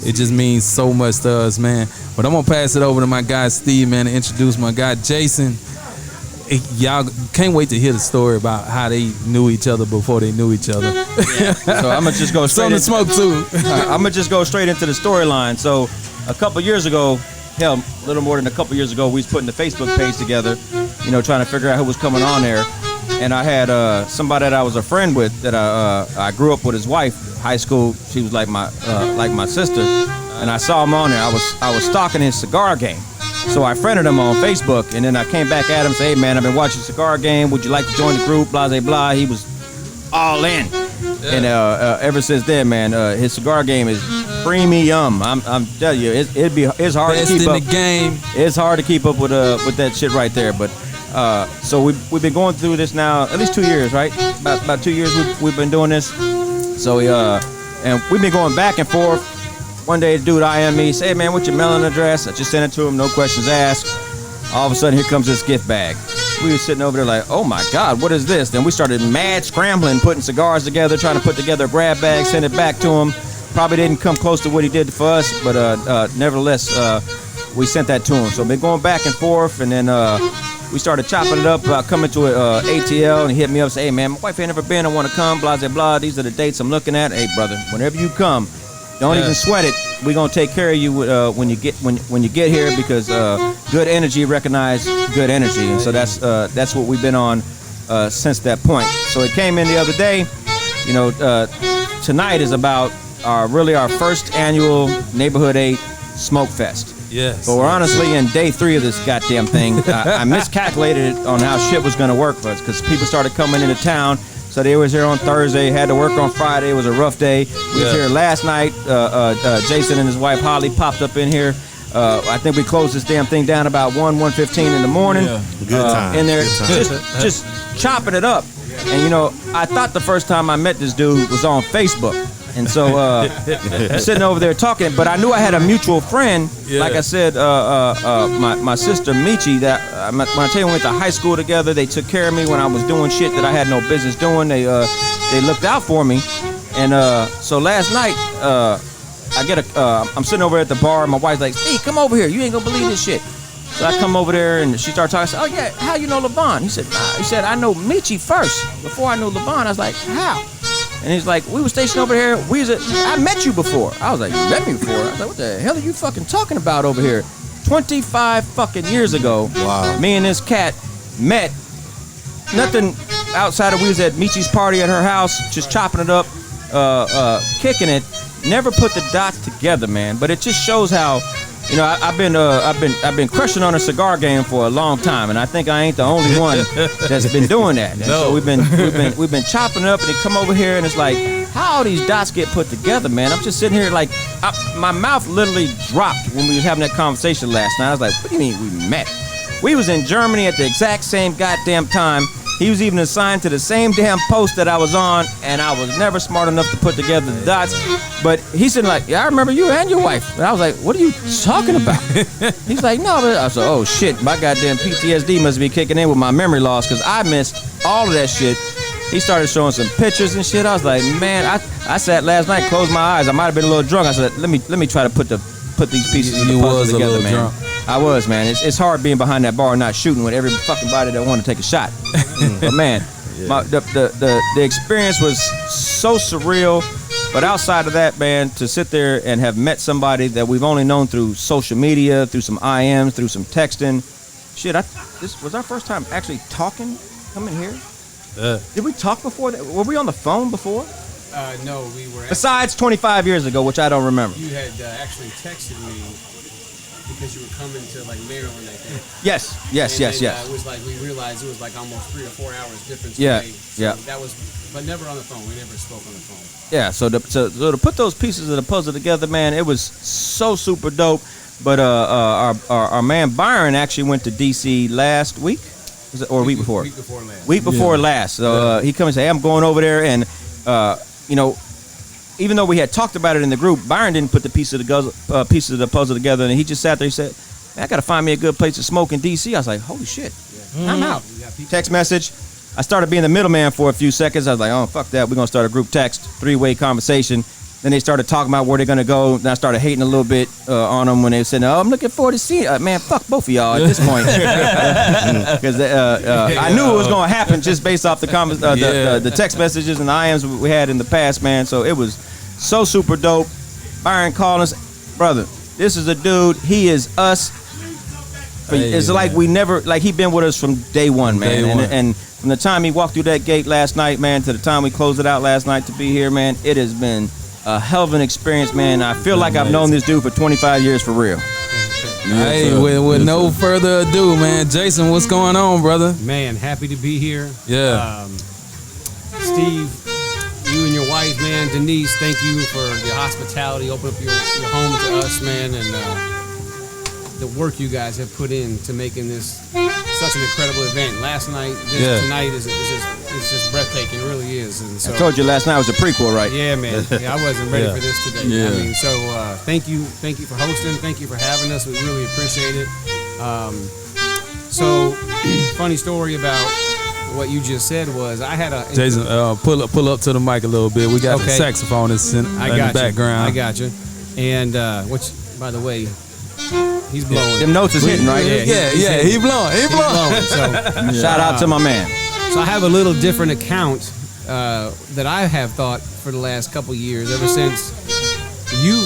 it just means so much to us, man. But I'm gonna pass it over to my guy Steve, man, to introduce my guy Jason. Y'all can't wait to hear the story about how they knew each other before they knew each other. So I'm gonna just go straight. Something to smoke too. I'm gonna just go straight into the storyline. So a couple years ago, hell, a little more than a couple years ago, we was putting the Facebook page together, trying to figure out who was coming on there. And I had somebody that I was a friend with that I grew up with his wife, high school. She was like my sister, and I saw him on there. I was stalking his cigar game. So I friended him on Facebook, and then I came back at him and said, hey, man, I've been watching Cigar Game. Would you like to join the group? Blah, blah, blah. He was all in. Yeah. And ever since then, man, his cigar game is premium. I'm telling you, it's hard Best to keep in up. The game. It's hard to keep up with that shit right there. But so we've been going through this now at least 2 years, right? About 2 years we've been doing this. So and we've been going back and forth. One day, the dude IM'd me, say, hey, man, what's your mailing address? I just sent it to him, no questions asked. All of a sudden, here comes this gift bag. We were sitting over there like, oh, my God, what is this? Then we started mad scrambling, putting cigars together, trying to put together a grab bag, send it back to him. Probably didn't come close to what he did for us, but nevertheless, we sent that to him. So been going back and forth, and then we started chopping it up about coming to ATL, and he hit me up and said, hey, man, my wife ain't never been, I want to come, blah, blah, blah. These are the dates I'm looking at. Hey, brother, whenever you come, don't even sweat it. We're gonna take care of you when you get here, because good energy recognize good energy, and so that's what we've been on since that point. So it came in the other day. Tonight is about our first annual Neighborhood 8 Smoke Fest. Yes. But we're honestly in day 3 of this goddamn thing. I miscalculated on how shit was gonna work for us, because people started coming into town. So they was here on Thursday, had to work on Friday. It was a rough day. We was here last night. Jason and his wife Holly popped up in here. I think we closed this damn thing down about 1:15 in the morning. Yeah. Good time. In there, Good time. just chopping it up. And I thought the first time I met this dude was on Facebook. And so sitting over there talking, but I knew I had a mutual friend. Yeah. Like I said, my sister Michi, that when I tell you we went to high school together, they took care of me when I was doing shit that I had no business doing. They looked out for me. And so last night, I'm sitting over at the bar, and my wife's like, hey, come over here. You ain't gonna believe this shit. So I come over there, and she started talking. I said, oh, yeah, how you know LeVon? He said, I know Michi first. Before I knew LeVon, I was like, how? And he's like, we were stationed over here. I met you before. I was like, you met me before? I was like, what the hell are you fucking talking about over here? 25 fucking years ago, wow. Me and this cat met. Nothing outside of we was at Michi's party at her house, just chopping it up, kicking it. Never put the dots together, man. But it just shows how, I've been crushing on a cigar game for a long time, and I think I ain't the only one that's been doing that. And so we've been chopping it up, and they come over here, and it's like, how all these dots get put together, man? I'm just sitting here like, my mouth literally dropped when we was having that conversation last night. I was like, what do you mean we met? We was in Germany at the exact same goddamn time. He was even assigned to the same damn post that I was on, and I was never smart enough to put together the dots. But he said, like, yeah, I remember you and your wife. And I was like, what are you talking about? He's like, no. But I said, oh, shit, my goddamn PTSD must be kicking in with my memory loss, because I missed all of that shit. He started showing some pictures and shit. I was like, man, I sat last night, closed my eyes. I might have been a little drunk. I said, let me try to put these pieces of the puzzle together, man. Drunk. I was, man. It's hard being behind that bar and not shooting with every fucking body that wanted to take a shot. But man, the experience was so surreal. But outside of that, man, to sit there and have met somebody that we've only known through social media, through some IMs, through some texting. Shit, this was our first time actually talking, coming here. Did we talk before that? Were we on the phone before? No, we were. Besides 25 years ago, which I don't remember. You had actually texted me because you were coming to like Maryland, I think. Yes. It was like we realized it was like almost 3 or 4 hours difference. Yeah, so that was, but never on the phone. We never spoke on the phone. Yeah, so to put those pieces of the puzzle together, man, it was so super dope. But our man Byron actually went to DC last week, or week before? Week before last. Week before last. So he comes and say, hey, I'm going over there, and even though we had talked about it in the group, Byron didn't put the pieces of the puzzle together, and he just sat there. He said, man, I got to find me a good place to smoke in DC. I was like, holy shit, I'm out. Text message. I started being the middleman for a few seconds. I was like, oh, fuck that. We're going to start a group text, 3-way conversation. Then they started talking about where they're gonna go. And I started hating a little bit on them when they said, "Oh, I'm looking forward to seeing." Man, fuck both of y'all at this point, because I knew it was gonna happen just based off the text messages and the IMs we had in the past, man. So it was so super dope. Byron calling us, brother. This is a dude. He is us. It's like we never, like he been with us from day one, man. And from the time he walked through that gate last night, man, to the time we closed it out last night to be here, man, it has been a hell of an experience, man. I feel like I've known this dude for 25 years for real. Hey, with no further ado, man, Jason, what's going on, brother? Man, happy to be here. Yeah. Steve, you and your wife, man, Denise, thank you for the hospitality, open up your home to us, man, and the work you guys have put in to making this such an incredible event. Last night, tonight is just breathtaking. It really is. And so, I told you last night was a prequel, right? Yeah, man. Yeah, I wasn't ready for this today. Yeah. I mean, so thank you for hosting. Thank you for having us. We really appreciate it. So, funny story about what you just said was I had a Jason, pull up to the mic a little bit. We got the saxophonist in the background. I got you. And which, by the way, he's blowing. Them notes is hitting, right? Yeah, he blowing. So shout out to my man. So I have a little different account that I have thought for the last couple years, ever since you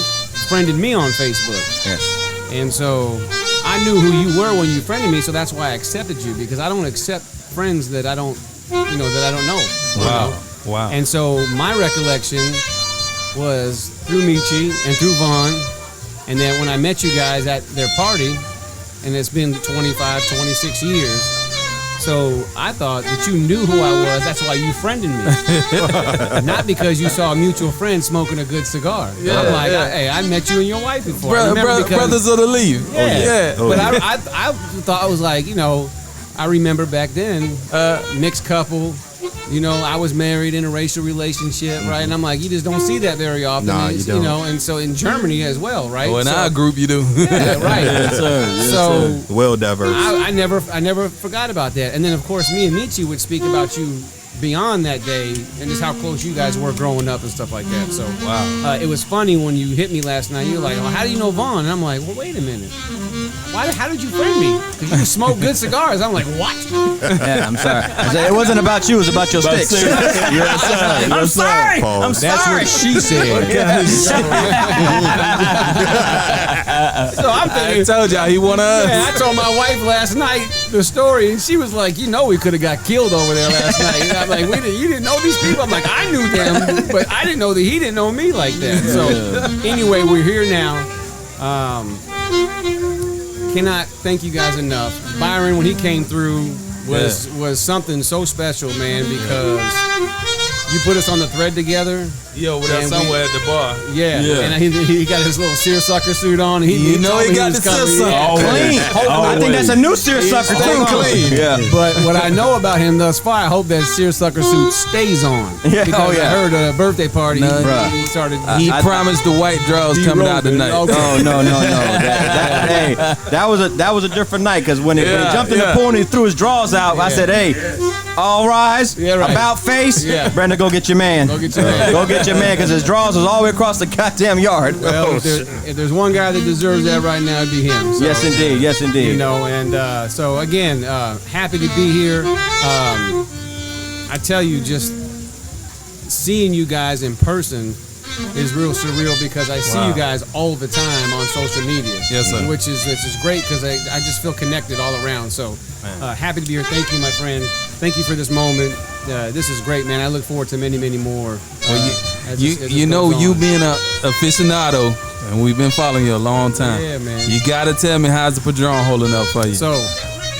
friended me on Facebook. Yes. And so I knew who you were when you friended me, so that's why I accepted you, because I don't accept friends that I don't know. Wow. And so my recollection was through Michi and through Vaughn, and then when I met you guys at their party, and it's been 25, 26 years, so I thought that you knew who I was. That's why you friended me. Not because you saw a mutual friend smoking a good cigar. Yeah, I'm like, hey, I met you and your wife before. Brothers of the Leaf. Yeah. But I thought I was like, I remember back then, mixed couple. I was married in a racial relationship, right? And I'm like, you just don't see that very often. Nah, you don't. And so in Germany as well, right? Well, in our group, you do. Yeah, right. Yes, sir. So well diverse. I never forgot about that. And then of course, me and Michi would speak about you beyond that day and just how close you guys were growing up and stuff like that. So Wow. It was funny when you hit me last night. You were like, "Oh, how do you know Vaughn?" And I'm like, "Well, wait a minute. How did you friend me? Because you smoke good cigars." I'm like, "What?" Yeah, I'm sorry. I said, it wasn't about you. It was about your sticks. Yes, sir. I'm sorry. Pause. I'm That's sorry. what she said. So I'm thinking. I told y'all he wanted us. Yeah, I told my wife last night the story, and she was like, we could have got killed over there last night. And I'm like, you didn't know these people? I'm like, I knew them, but I didn't know that he didn't know me like that. So anyway, we're here now. Cannot thank you guys enough. Byron, when he came through, was something so special, man, because you put us on the thread together. Yo, with us somewhere at the bar. Yeah. And he got his little seersucker suit on. He got the seersucker. Clean. I think that's a new seersucker too. Clean. Yeah. But what I know about him thus far, I hope that seersucker suit stays on. Yeah. Because I heard at a birthday party, No, he started. He promised the white draws coming out tonight. Okay. Oh no! Hey, that was a different night, because when he jumped in the pool and he threw his drawers out, I said, "Hey, all rise, about face, Brenda, go get your man. Go get your man. Go get your man, because his drawers was all the way across the goddamn yard." Well, if there's one guy that deserves that right now, it'd be him. So, Yes, indeed. And so again, happy to be here. I tell you, just seeing you guys in person is real surreal, because I see you guys all the time on social media. Yes, sir. Which is great, because I just feel connected all around. So happy to be here. Thank you, my friend. Thank you for this moment. This is great, man. I look forward to many, many more. You being a aficionado, and we've been following you a long time. Yeah, man. You gotta tell me, how's the Padron holding up for you? So,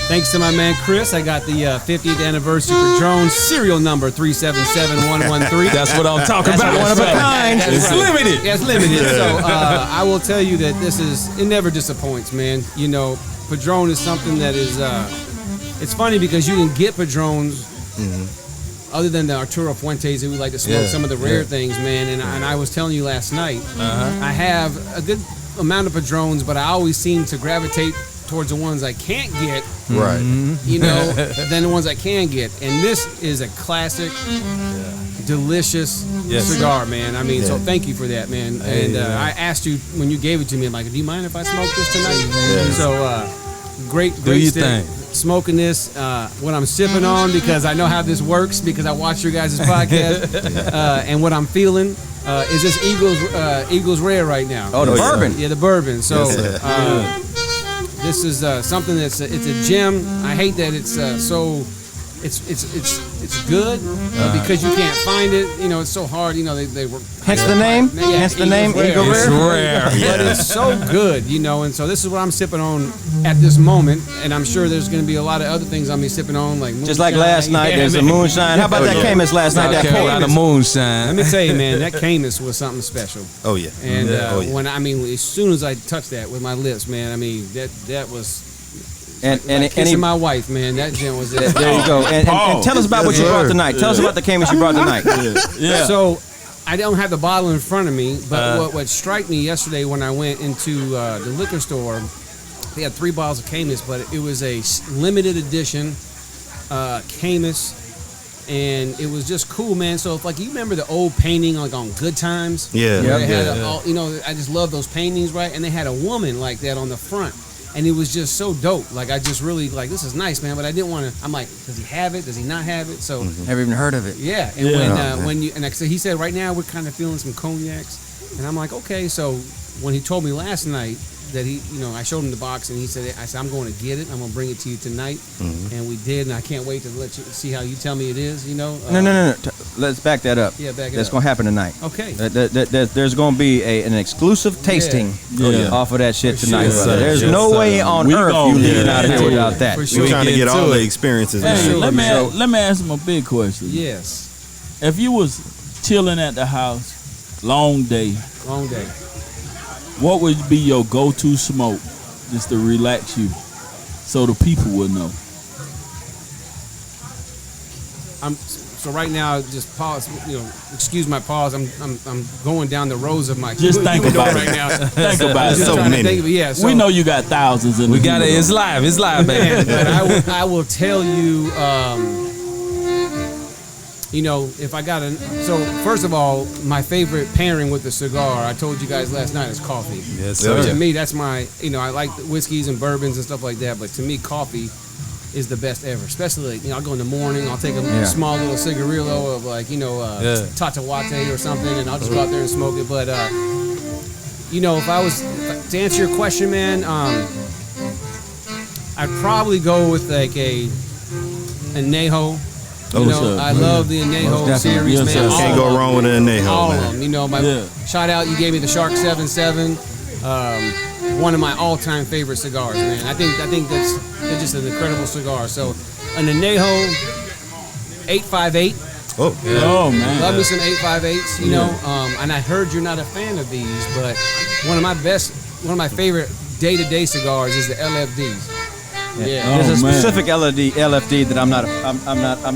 thanks to my man Chris, I got the 50th anniversary Padron, serial number 377113. That's what I'm talking about. one of a kind. It's limited. Yeah, it's limited. So I will tell you that it never disappoints, man. Padron is something that is, it's funny because you can get Padrons other than the Arturo Fuentes, that we like to smoke some of the rare things, man. And I was telling you last night, I have a good amount of Padrons, but I always seem to gravitate towards the ones I can't get, Right. you know, than the ones I can get. And this is a classic, delicious cigar, man. I mean, so thank you for that, man. And I asked you when you gave it to me, I'm like, do you mind if I smoke this tonight? So great your stick. thing. Smoking this, what I'm sipping on, because I know how this works, because I watch your guys' podcast, and what I'm feeling is this Eagles Rare right now. Oh, the bourbon. Yeah, the bourbon. So Yes, this is something it's a gem. I hate that it's so it's good because you can't find it. You know, it's so hard. You know, they were. Hence the name. Yeah, Hence the name. Eagle It's Rare. rare. But it's so good, you know, and so this is what I'm sipping on at this moment, and I'm sure there's going to be a lot of other things I'm be sipping on, like moonshine. Just like last night, Yeah, there's a man. moonshine. How about that Camus last night? That Okay, pour? out of moonshine. Let me tell you, man, that Camus was something special. Oh yeah. And Oh, yeah. when as soon as I touched that with my lips, man, I mean that was And kissing my wife, man. That gem was it. there you go. And tell us about what you brought tonight. Tell us about the Camus you brought tonight. Yeah. So I don't have the bottle in front of me, but what struck me yesterday when I went into the liquor store, they had 3 bottles of Camus, but it was a limited edition Camus, and it was just cool, man. So if, like, you remember the old painting like on Good Times? Yeah. Where they had Yeah. you know, I just love those paintings, right? And they had a woman like that on the front. And it was just so dope. Like, I just really, like, this is nice, man. But I didn't want to, I'm like, does he have it? Does he not have it? So, Never even heard of it. yeah. And Yeah. when you, and like I said, he said, right now we're kind of feeling some cognacs. And I'm like, okay. So when he told me last night that he, you know, I showed him the box and he said, I said, I'm going to get it. I'm going to bring it to you tonight. And we did. And I can't wait to let you see how you tell me it is, you know? No. Let's back that up. Yeah, back it That's up. going to happen tonight. Okay. There's going to be an exclusive tasting Yeah. off of that shit For tonight, sure. brother. There's Yes, no sir. way on We earth gon' you leaving get out of here into without it. that. For We're sure. trying to get get all to the it. experiences. Hey, in. let me So- let me ask him a big question. Yes. If you was chilling at the house, long day, Long day. what would be your go-to smoke just to relax you, so the people would know? So right now, just pause. You know, excuse my pause. I'm going down the rows of my. Just think humidor about right it. now. Think about it. Just So trying to many. think of it. Yeah. So, We know you got thousands in We the got it. humidor. It's live, man, baby. but I will tell you. You know, if I got so first of all, my favorite pairing with the cigar, I told you guys last night, is coffee. Yes, So sir. to me, that's my, you know, I like the whiskeys and bourbons and stuff like that, but to me, coffee is the best ever. Especially, like, you know, I'll go in the morning, I'll take a small little cigarillo of, like, you know, Tatawate or something, and I'll just go out there and smoke it. But, you know, if I was, to answer your question, man, I'd probably go with like a Añejo. You know, I love the Añejo series, Yes, man. sir. All Can't of go them. wrong with an Añejo, All of man. them. You know, Yeah. shout out, you gave me the Shark 7.7. One of my all-time favorite cigars, man. I think they're just an incredible cigar. So, an Añejo 858. Oh, Oh man. Love me some 858s, you know. And I heard you're not a fan of these, but one of my favorite day-to-day cigars is the LFDs. Yeah. Oh, There's a man. specific LFD that I'm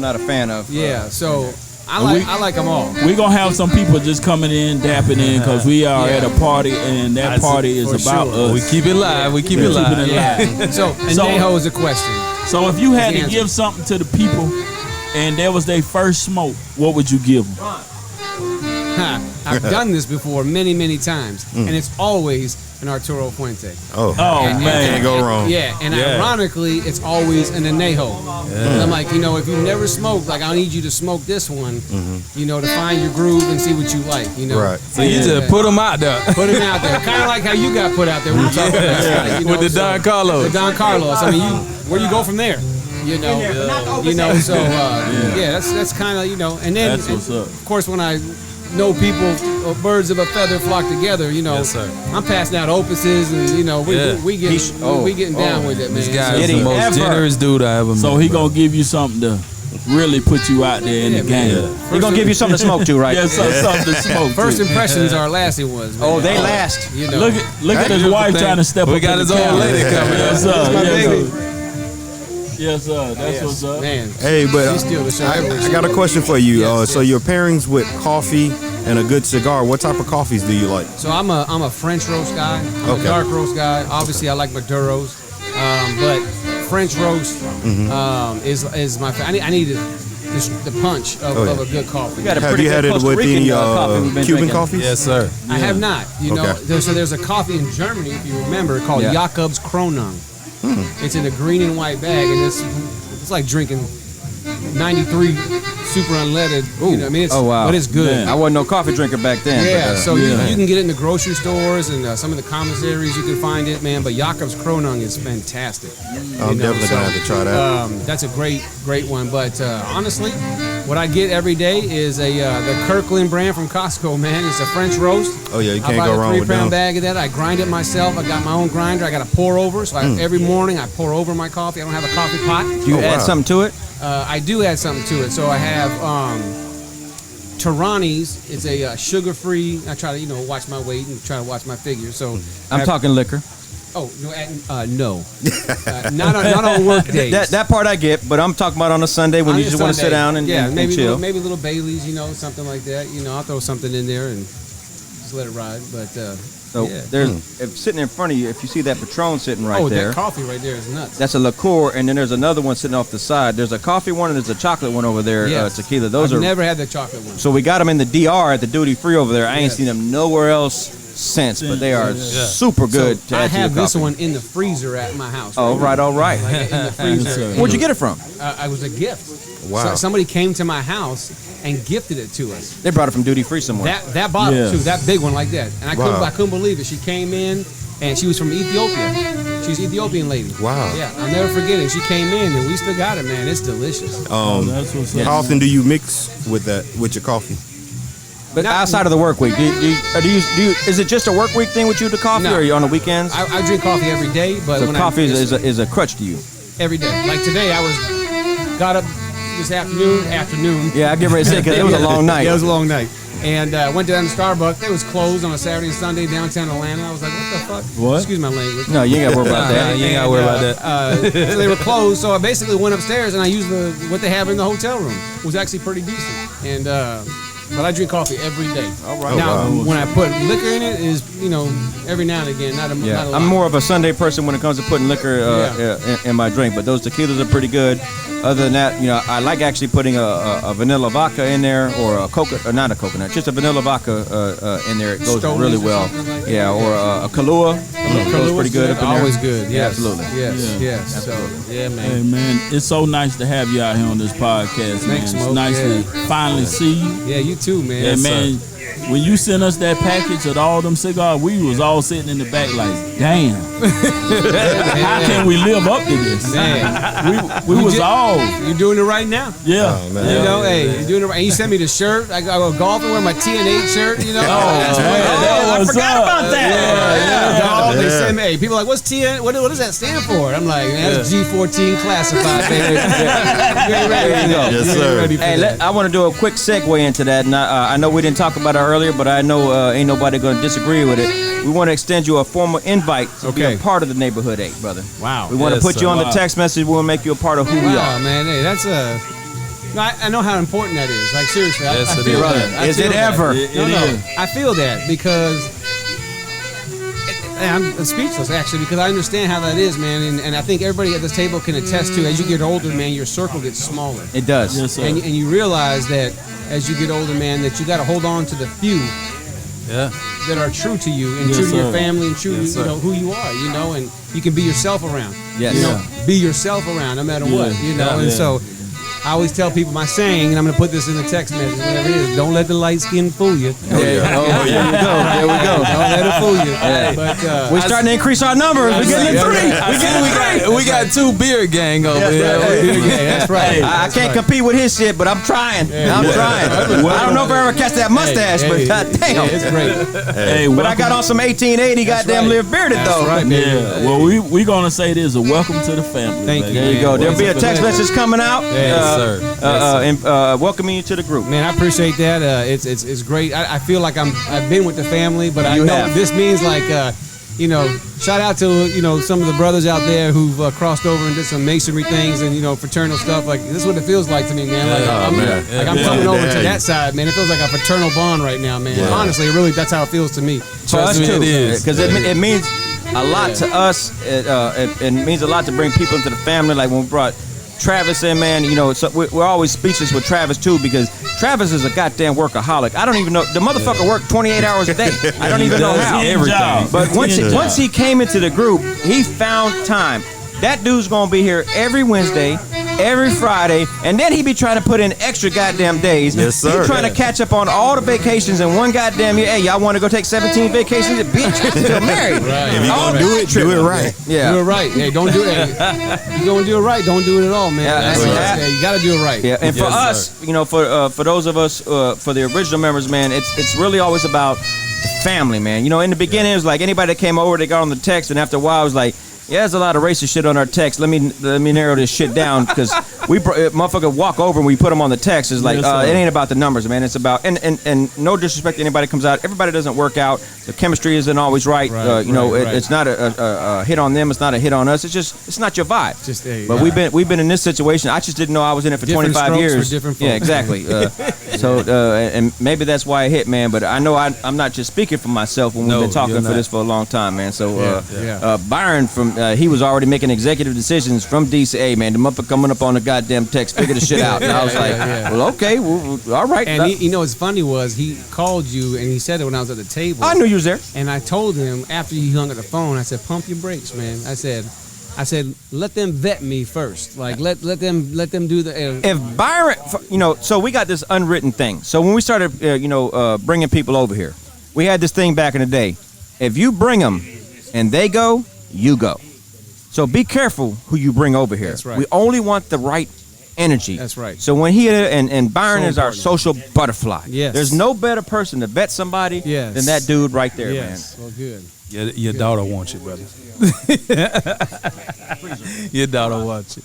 not a fan of. Yeah, so I And like them all. We gonna have some people just coming in, dapping in, cause we are at a party, and that party is for about sure. us. We keep it live. We keep it Keeping live. it live. So Añejo is a question. So if you had His to answer. give something to the people, and that was their first smoke, what would you give them? I've done this before many times, and it's always an Arturo Fuente. oh, Oh man. can't go wrong. Yeah, and ironically, it's always an Añejo. And I'm like, you know, if you never smoked, like, I need you to smoke this one, you know, to find your groove and see what you like, you know. Right. So you just put them out there. Put him out there, kind of like how you got put out there. We were talking about that, you know, With the Don Carlos. The Don Carlos. I mean, where you go from there? You know, So yeah, that's kind of, you know, and then That's what's up. of course when I know people, birds of a feather flock together. You know, Yes, sir. I'm passing out opuses, and you know, we getting down with it, man. This guy So- is the Did he most ever? generous dude I ever met. So he bro. gonna give you something to really put you out there in the game. We're gonna give you something to smoke to, right? Yeah, something to smoke. First to. impressions are lasting ones. Man. Oh, they last. You know, Look at his wife thing. trying to step We up. got in his the old camera. lady coming. Yes, sir. my Yes, baby. sir. Yes, sir. That's what's up. man. Hey, but She's still the show. I got a question for you. Yes, So yes. your pairings with coffee and a good cigar, what type of coffees do you like? So I'm a French roast guy. I'm Okay. a dark roast guy. Obviously, I like Maduros. But French roast is my. I need the punch of a good coffee. Have you had it with any Cuban coffees? Yes, sir. I have not. You know, Okay. there's a coffee in Germany, if you remember, called Jakob's Kronung. It's in a green and white bag, and it's like drinking 93 super unleaded. You know, I mean, but it's good. I wasn't no coffee drinker back then. Yeah, but, so you can get it in the grocery stores and some of the commissaries. You can find it, man. But Jakob's Kronung is fantastic. I'm definitely gonna have to try that. That's a great one. But honestly, what I get every day is the Kirkland brand from Costco, man. It's a French roast. Oh yeah, you can't I buy go a wrong with 3-pound them. bag of that. I grind it myself. I got my own grinder. I got to pour over. So every morning I pour over my coffee. I don't have a coffee pot. do you add something to it? I do add something to it. So I have Tarani's. It's a sugar-free. I try to watch my weight and try to watch my figure. So I'm talking liquor. Oh no, not on work days. That part I get, but I'm talking about on a Sunday when you just want to sit down and maybe chill. maybe little Baileys, something like that. I'll throw something in there and just let it ride. But there's if sitting in front of you, if you see that Patron sitting right there, that coffee right there is nuts. that's a liqueur, and then there's another one sitting off the side. There's a coffee one and there's a chocolate one over there. Yes. Tequila. Those I've are never had the chocolate one. So we got them in the DR at the duty free over there. I ain't Yes. seen them nowhere else since, but they are super good. So to I add to your have this coffee. one in the freezer at my house. Oh, right, all right. Like in the freezer. Where'd you get it from? I was a gift. Wow. So somebody came to my house and gifted it to us. They brought it from duty free somewhere. That bottle Yes. too, that big one like that. And Wow. I couldn't believe it. She came in and she was from Ethiopia. She's an Ethiopian lady. Wow. Yeah, I'll never forget it. She came in and we still got it, man. It's delicious. That's what's up. How often do you mix with your coffee? But outside of the work week, do you is it just a work week thing with you, the coffee, No. or are you on the weekends? I drink coffee every day, but So when coffee it's is a crutch to you. every day. Like today, got up this afternoon. Yeah, I get ready to say because it was a long night. Yeah, it was a long night. And went down to Starbucks. It was closed on a Saturday and Sunday downtown Atlanta. I was like, what the fuck? What? Excuse my language. No, you ain't got to worry about that. You ain't got to worry about that. So they were closed, so I basically went upstairs and I used what they have in the hotel room. It was actually pretty decent. And but I drink coffee every day. All right. Now, wow. when I put liquor in it, is every now and again, not a Yeah, not a lot. I'm more of a Sunday person when it comes to putting liquor in my drink, but those tequilas are pretty good. Other than that, I like actually putting a vanilla vodka in there, or a coconut, or not a coconut, just a vanilla vodka in there. It goes Stolies really or well. something like that. Yeah, or a Kahlua. Goes pretty good up in there. Always good. Yes. Absolutely. Yes. So yeah, man. Hey man, it's so nice to have you out here on this podcast, man. Thanks, It's Smoke. nice to finally see you. Yeah, you too, man. Yeah, man. When you sent us that package of all them cigars, we was all sitting in the back like, damn. How can we live up to this? Man, We was all. you're doing it right now. Yeah. Oh, man. Hey, you're doing it right. And you sent me the shirt. I go golfing wearing my TN8 shirt. I forgot about that. Yeah. They send me. Hey, people are like, what's TN? What does that stand for? I'm like, man, that's G14 classified, baby. Get ready. Yes, Get sir. ready for Hey, that. I want to do a quick segue into that. And I know we didn't talk about it earlier, but I know ain't nobody going to disagree with it. We want to extend you a formal invite to be Okay. a part of the Neighborhood 8, brother. Wow. We want to Yes, put you sir. on the Wow. text message. We want to make you a part of who we Wow, are. man. Hey, that's a. No, I know how important that is. Like seriously, Yes, I it feel is. that. I Is feel it that. ever? No. I feel that because and I'm speechless actually because I understand how that is, man, and I think everybody at this table can attest to. As you get older, man, your circle gets smaller, It does. Yes, sir. and you realize that as you get older, man, that you got to hold on to the few Yeah. that are true to you and Yes, true to your sir. family and true Yes, to sir. who you are, and you can be yourself around. Yes. Be yourself around no matter what, Yeah. and so I always tell people my saying, and I'm going to put this in the text message, whatever it is, don't let the light skin fool you. Oh, there we go. There we go. Don't let it fool you. Yeah. But We're starting to increase our numbers. We're getting to 3. We got two beer gang over here. yeah, that's right. I can't compete with his shit, but I'm trying. I'm trying. I don't know if I ever catch that mustache, but goddamn. Yeah, it's great. Hey, But I got on some 1880 goddamn right. live bearded That's though. right, man. Yeah. Well, we gonna say this: a welcome to the family. Thank baby. you. There you go. There'll be a Welcome text to the- message coming out. Yes, sir. And welcoming you to the group. Man, I appreciate that. It's great. I feel like I've been with the family, but I You know have. this means like shout out to some of the brothers out there who've crossed over and did some masonry things and fraternal stuff. Like this is what it feels like to me, man. Like I'm coming over to that side, man. It feels like a fraternal bond right now, man. Yeah. Honestly, really, that's how it feels to me. For us Trust me, too, it is. because it means a lot to us. It means a lot to bring people into the family. Like when we brought Travis in, man, you know, so we're always speechless with Travis too, because Travis is a goddamn workaholic. I don't even know, the motherfucker worked 28 hours a day. I don't even know how. Everything. But once he came into the group, he found time. That dude's gonna be here every Wednesday, every Friday, and then he be trying to put in extra goddamn days. Yes, sir. He's trying to catch up on all the vacations in one goddamn year. Hey, y'all want to go take 17 vacations? Bitch, you're still married. Right. If you All gonna do it, do it right. Yeah. Do it right. Hey, don't do it. You gonna do it right? Don't do it at all, man. Yeah, You gotta do it right. Yeah, and for us, you know, for those of us, for the original members, man, it's really always about family, man. You know, in the beginning, it was like anybody that came over, they got on the text, and after a while, it was like, yeah, there's a lot of racist shit on our text. Let me narrow this shit down, because motherfucker walk over and we put them on the text. It's like, it ain't about the numbers, man. It's about, and no disrespect to anybody that comes out. Everybody doesn't work out. The chemistry isn't always right. It's not a hit on them. It's not a hit on us. It's not your vibe. But we've been in this situation. I just didn't know I was in it for 25 years. For different folks. Yeah, exactly. And maybe that's why it hit, man. But I know I'm not just speaking for myself when we've been talking for this for a long time, man. So Byron from he was already making executive decisions from DCA, man. The motherfucker coming up on the goddamn text, figure the shit out. And I was like, well, okay, well, all right. And you know what's funny was he called you and he said it when I was at the table. I knew you was there. And I told him after he hung up the phone, I said, pump your brakes, man. I said, let them vet me first. Like, let them do the. If Byron, you know, so we got this unwritten thing. So when we started, bringing people over here, we had this thing back in the day. If you bring them and they go, you go. So be careful who you bring over here. That's right. We only want the right energy. That's right. So when he and Byron is our social butterfly. Yes. There's no better person to vet somebody than that dude right there, man. Well, good. Your daughter wants you, brother. Your daughter wants you.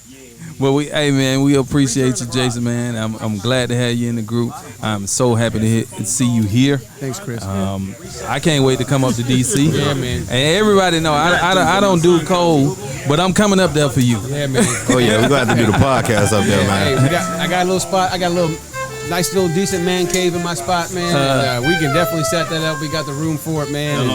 Well, we appreciate you, Jason, man. I'm glad to have you in the group. I'm so happy to see you here. Thanks, Chris. I can't wait to come up to DC. Yeah, man. And everybody know I don't do cold, but I'm coming up there for you. Yeah, man. Oh yeah, we're gonna have to do the podcast up there, man. Hey, I got a little spot. I got a little nice little decent man cave in my spot, man. And, we can definitely set that up. We got the room for it, man.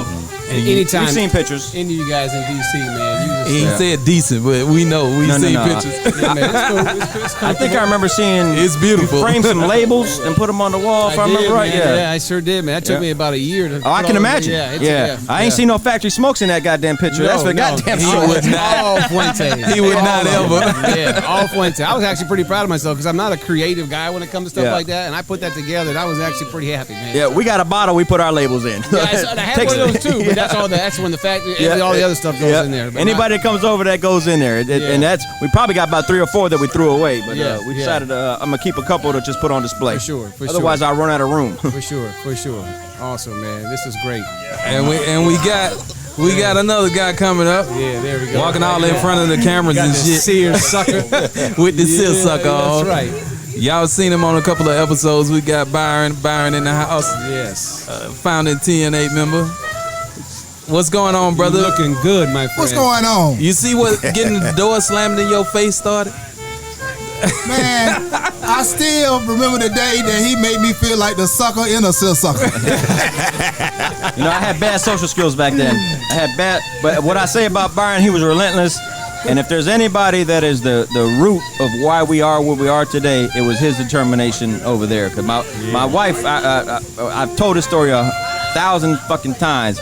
And anytime, We've seen pictures. Any of you guys in DC, man. He said decent, but we know we've seen pictures. Yeah, man, it's cool. I think I remember seeing It's beautiful. you frame some labels and put them on the wall, if I remember right. Man. Yeah. Yeah, I sure did, man. That took me about a year to. Oh, I can imagine. Yeah, I ain't seen no factory smokes in that goddamn picture. That's for goddamn He sure. would not. All Fuente. He would not ever. Yeah, all Fuente. I was actually pretty proud of myself because I'm not a creative guy when it comes to stuff Yeah. like that, and I put that together. And I was actually pretty happy, man. Yeah, we got a bottle. We put our labels in. Yeah, I had one of those too, but that's when the factory, all the other stuff goes in there. But Anybody that comes over, that goes in there. And we probably got about 3 or 4 that we threw away, but we decided I'm gonna keep a couple to just put on display. For sure. Otherwise, I'll run out of room. For sure. Awesome, man. This is great. And we got another guy coming up. Yeah, there we go. Walking all in front of the cameras Got and the shit. Sears sucker. With the seersucker on. That's right. Y'all seen him on a couple of episodes. We got Byron in the house. Yes. Founding TN8 member. What's going on, brother? You're looking good, my friend. What's going on? You see what getting the door slammed in your face started? Man, I still remember the day that he made me feel like the sucker in a sucker. You know, I had bad social skills back then. But what I say about Byron, he was relentless. And if there's anybody that is the root of why we are where we are today, it was his determination over there. Because my wife, I've told this story 1,000 fucking times.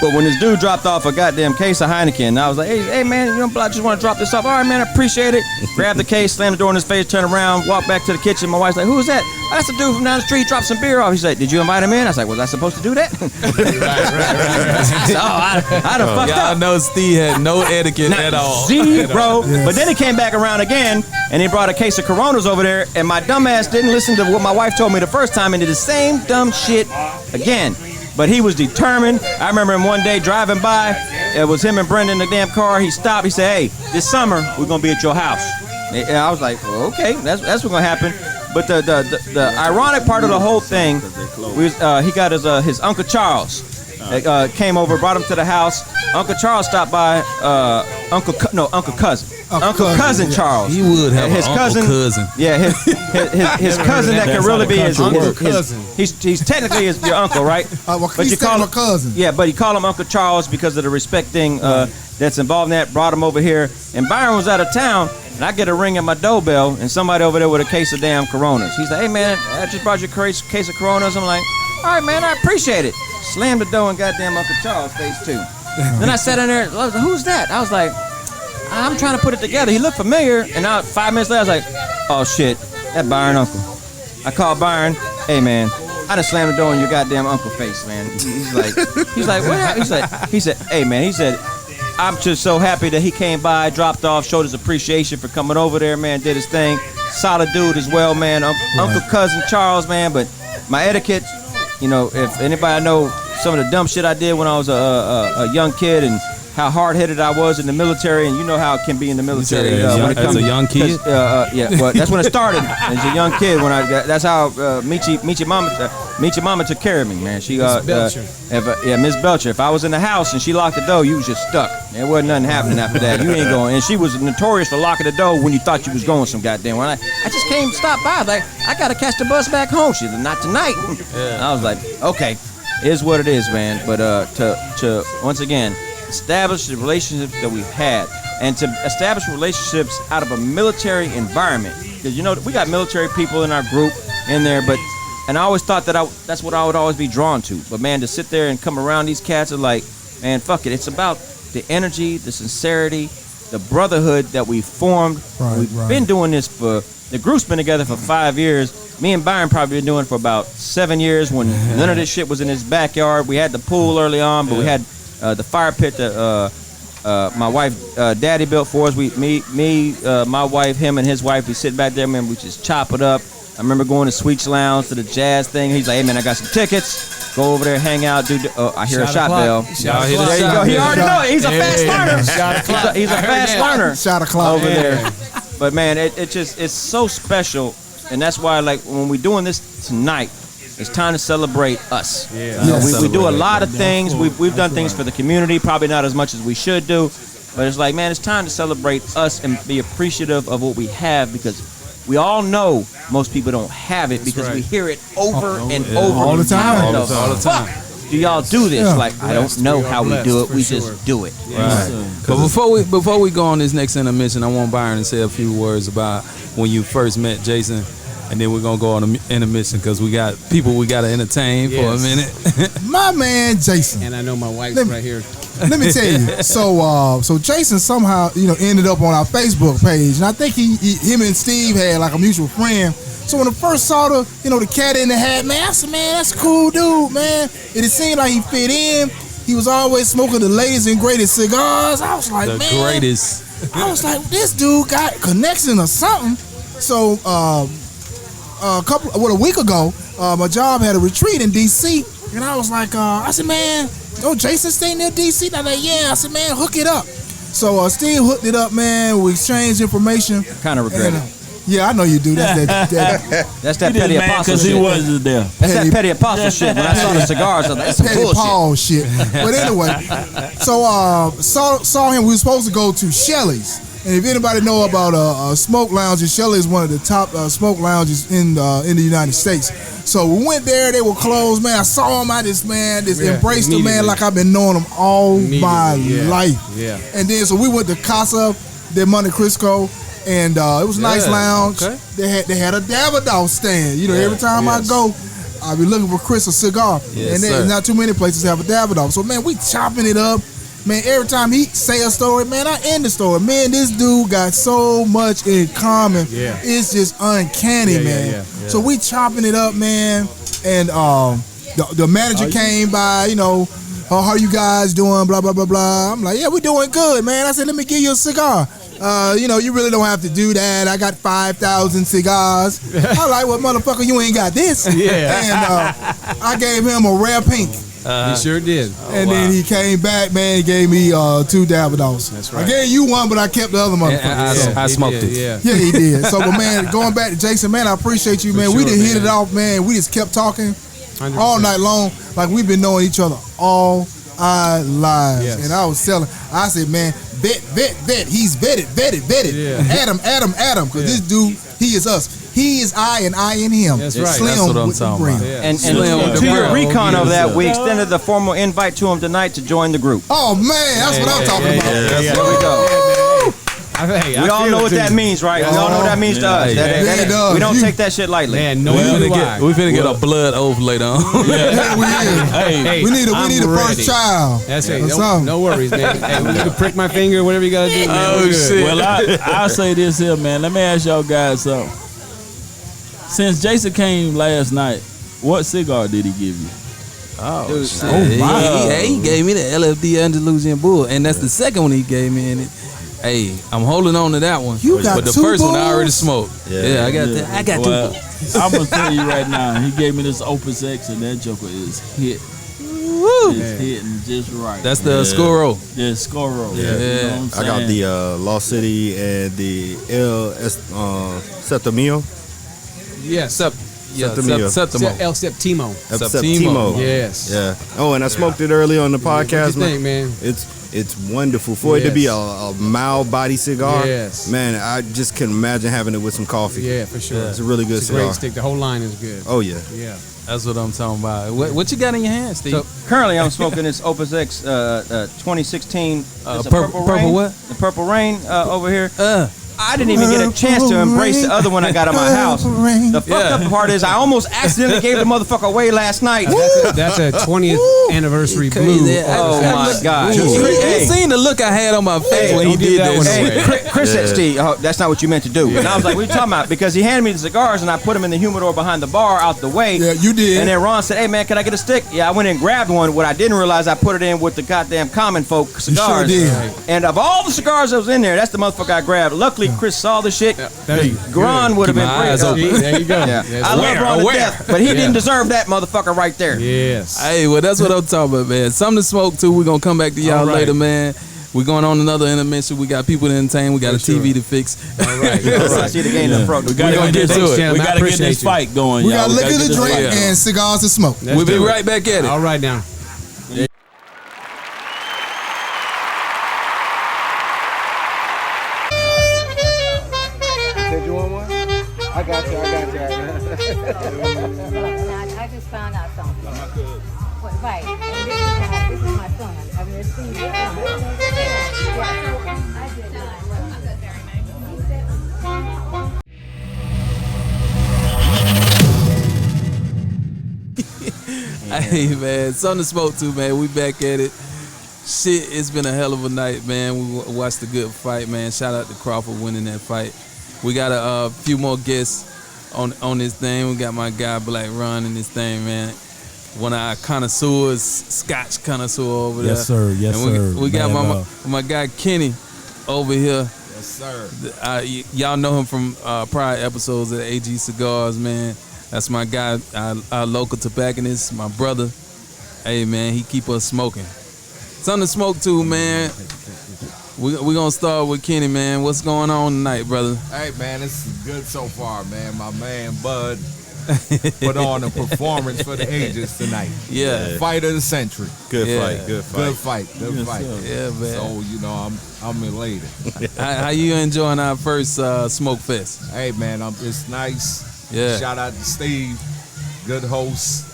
But when this dude dropped off a goddamn case of Heineken, and I was like, hey man, I just want to drop this off. All right, man, I appreciate it. Grabbed the case, slammed the door in his face, turned around, walked back to the kitchen. My wife's like, who's that? Oh, that's the dude from down the street, dropped some beer off. He's like, did you invite him in? I was like, was I supposed to do that? Right. So I done fucked up. Y'all know Steve had no etiquette at all. Zero. But then he came back around again, and he brought a case of Coronas over there, and my dumb ass didn't listen to what my wife told me the first time and did the same dumb shit again. But he was determined. I remember him one day driving by. It was him and Brendan in the damn car. He stopped. He said, hey, this summer, we're going to be at your house. And I was like, well, okay, that's what's going to happen. But the ironic part of the whole thing, he got his Uncle Charles. Came over, brought him to the house. Uncle Charles stopped by Uncle Cousin. Uncle Cousin Charles. He would have his an cousin. Uncle Cousin. Yeah, his cousin that can really be his Uncle his- Cousin. He's technically your uncle, right? But you call him a cousin. Yeah, but you call him Uncle Charles because of the respect thing that's involved in that. Brought him over here, and Byron was out of town, and I get a ring at my doorbell, and somebody over there with a case of damn Coronas. He's like, "Hey man, I just brought you a case of Coronas." I'm like, "All right, man, I appreciate it." Slammed the door and goddamn Uncle Charles' face too. Then I sat in there. I was like, "Who's that?" I was like, "I'm trying to put it together." He looked familiar, and now 5 minutes later, I was like, "Oh shit, that Byron uncle." I called Byron. "Hey man, I done slammed the door in your goddamn uncle face, man." He's like, "What happened?" He said, "Hey man," he said, "I'm just so happy that he came by, dropped off, showed his appreciation for coming over there, man, did his thing. Solid dude as well, man. Uncle Cousin Charles, man, but my etiquette, you know, if anybody know some of the dumb shit I did when I was a young kid and how hard-headed I was in the military, and you know how it can be in the military. When it comes as a young kid? Yeah, well, that's when it started. As a young kid, that's how Michi Mama took care of me, man. She Belcher. Miss Belcher. If I was in the house and she locked the door, you was just stuck. There wasn't nothing happening after that. You ain't going. And she was notorious for locking the door when you thought you was going some goddamn. When I just came, stopped by, like I gotta catch the bus back home. She said, "Not tonight." I was like, okay, it is what it is, man. But to once again establish the relationships that we've had, and to establish relationships out of a military environment, because you know we got military people in our group in there, and I always thought that that's what I would always be drawn to. But man, to sit there and come around these cats are like, man, fuck it. It's about the energy, the sincerity, the brotherhood that we formed. We've been doing this the group's been together for 5 years. Me and Byron probably been doing it for about 7 years when none of this shit was in his backyard. We had the pool early on, but we had the fire pit that my wife, Daddy built for us. My wife, him and his wife, we sit back there, man, we just chop it up. I remember going to Sweets Lounge to the jazz thing. He's like, "Hey man, I got some tickets. Go over there, hang out, do." I hear a shot bell. There you go. He already know it. He's a fast learner. He's a fast learner. Shot o'clock over there. But man, it's so special, and that's why like when we're doing this tonight, it's time to celebrate us. We do a lot of things. We've done things for the community, probably not as much as we should do, but it's like, man, it's time to celebrate us and be appreciative of what we have, because we all know most people don't have it, because we hear it over and over all the time. All the time. Do y'all do this? Like, I don't know how we do it. We just do it. Right. But before we go on this next intermission, I want Byron to say a few words about when you first met Jason, and then we're gonna go on an intermission because we got people we gotta entertain for a minute. My man Jason. And I know my wife's right here. Let me tell you. So Jason somehow, ended up on our Facebook page, and I think him and Steve had like a mutual friend. So when I first saw the cat in the hat, man, I said, man, that's a cool dude, man. And it seemed like he fit in. He was always smoking the latest and greatest cigars. I was like, greatest. I was like, this dude got connection or something. So a week ago, my job had a retreat in D.C. And I was like, I said, man, Jason stay near D.C.? And I'm like, yeah. I said, man, hook it up. So Steve hooked it up, man. We exchanged information. Kind of regret it. Yeah, I know you do. That's that petty apostle shit. He wasn't there. That's that petty apostle shit. When I saw the cigars, I was like, that's some petty bullshit. Paul shit. But anyway, so saw him. We were supposed to go to Shelley's. And if anybody know about smoke lounges, Shelley is one of the top smoke lounges in the United States. So we went there. They were closed, man. I saw him. I just embraced the man like I've been knowing him all my life. Yeah. And then so we went to Casa de Monte Cristo, and it was a nice lounge. Okay. They had a Davidoff stand. Every time I go, I be looking for Chris a cigar, and there's not too many places have a Davidoff. So man, we chopping it up. Man, every time he say a story, man, I end the story. Man, this dude got so much in common. Yeah. It's just uncanny, man. Yeah. So we chopping it up, man. And the manager came by, how you guys doing, blah, blah, blah, blah. I'm like, yeah, we doing good, man. I said, let me give you a cigar. You really don't have to do that. I got 5,000 cigars. I'm like, well, motherfucker, you ain't got this. Yeah. And I gave him a rare pink. He sure did. And then he came back, man. He gave me 2 Davidoffs. That's right. I gave you one, but I kept the other motherfucker. I smoked it. Yeah, he did. So, but man, going back to Jason, man, I appreciate you, man. We done hit it off, man. We just kept talking 100%. All night long, like we've been knowing each other all our lives. Yes. And I was telling, I said, man, vet. He's vetted. Yeah. Adam. Because this dude, he is us. He is I, and I in him. That's right. Slim That's what I'm with the talking brain. about. Yeah. And Slim with to the your brain. recon of that, we Yeah. extended the formal invite to him tonight to join the group. Oh man, that's what I'm talking about. There we go. Hey, We all know what that means, right? We all know what that means to us. Yeah. Yeah, it does. We don't You- take that shit lightly. Man, no We you finna get a blood oath later on. Yeah, we is. Hey, We need I'm the ready. first child. That's it. Or No, something. no worries, man. Hey, we can prick my finger, whatever you gotta do, man. Oh, We're good. shit. Well, I'll say this here, man. Let me ask y'all guys something. Since Jason came last night, what cigar did he give you? Oh, shit. He gave me the LFD Andalusian Bull, and that's the second one he gave me. And hey, I'm holding on to that one. You got but the two first one I bulls? already smoked. Yeah, I got that. I got Well, two. I'm gonna tell you right now. He gave me this Opus X, and that joker is hit. It's hitting just right. That's the Scoro. Yeah, Scoro. Yeah. You know what I'm I got saying? the Lost City and the Septimo. Yes. Septimo. El Septimo. Septimo. Yes. Yeah. Oh, and I smoked it early on the podcast, What you think, man? It's wonderful for it to be a mild body cigar. Yes. Man, I just can imagine having it with some coffee. Yeah, for sure. It's a really good It's a cigar. great stick. The whole line is good. Oh yeah. Yeah. That's what I'm talking about. What you got in your hand, Steve? So currently, I'm smoking this Opus X 2016. It's a purple rain. what? The Purple Rain over here. I didn't even get a chance to embrace the other one I got at my house. The fucked up part is I almost accidentally gave the motherfucker away last night. That's a 20th anniversary blue. Oh my God. He seen the look I had on my face when he did that. Hey, Chris said, Steve, that's not what you meant to do. And I was like, what are you talking about? Because he handed me the cigars and I put them in the humidor behind the bar out the way. Yeah, you did. And then Ron said, hey man, can I get a stick? Yeah, I went and grabbed one. What I didn't realize, I put it in with the goddamn common folk cigars. You sure did. And of all the cigars that was in there, that's the motherfucker I grabbed. Luckily, Chris saw the shit. Gron would have been my eyes great. open. There you go. Yeah. Yes. I love Ron to Aware. death, but he didn't deserve that motherfucker right there. Yes. Hey, well, that's what I'm talking about, man. Something to smoke too. We're going to come back to y'all All right. later, man. We're going on another intermission. We got people to entertain. We got a TV to fix. All right. I see the game in front. We gotta gonna get get to it. We I gotta get appreciate this you. fight going, We y'all. got liquor gotta to get this drink fight going. and cigars to smoke. Let's We'll be do it. right back at it. All right now. Said you want one? I got you. I just found out something. Right. And this is my son. I mean, it's Steve's son. I did Hey, man. Something to smoke too, man. We back at it. Shit, it's been a hell of a night, man. We watched a good fight, man. Shout out to Crawford winning that fight. We got a few more guests on this thing. We got my guy Black Ron in this thing, man. One of our connoisseurs, Scotch connoisseur over there. Yes, sir. Yes, And we sir. got Man, my guy Kenny over here. Yes, sir. Y'all know him from prior episodes of AG Cigars, man. That's my guy, our local tobacconist, my brother. Hey, man, he keep us smoking. Something to smoke too, man. We're going to start with Kenny, man. What's going on tonight, brother? Hey, man, it's good so far, man. My man, Bud, put on a performance for the ages tonight. Yeah. Fight of the century. Good Yeah. fight. Good fight. Good fight. Good fight. Yeah, man. So, you know, I'm elated. How you enjoying our first Smoke Fest? Hey, man, it's nice. Yeah. Shout out to Steve. Good host.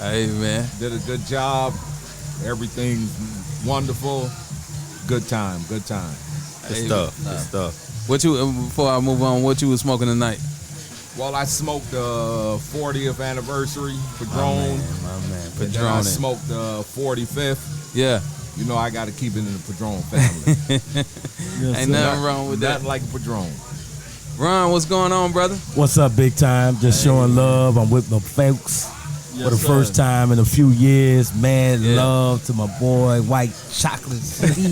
Hey, man. Did a good job. Everything's wonderful. Good time. Good time. Good Hey, stuff. Good stuff. What you before I move on? What you was smoking tonight? Well, I smoked the 40th anniversary Padron. My man, And then I smoked the 45th. Yeah. You know, I got to keep it in the Padron family. Ain't nothing wrong with that. Nothing like a Padron. Ron, what's going on, brother? What's up, big time? Just showing love. I'm with my folks for the sir. first time in a few years. Man, Yeah. love to my boy, White Chocolate Steve.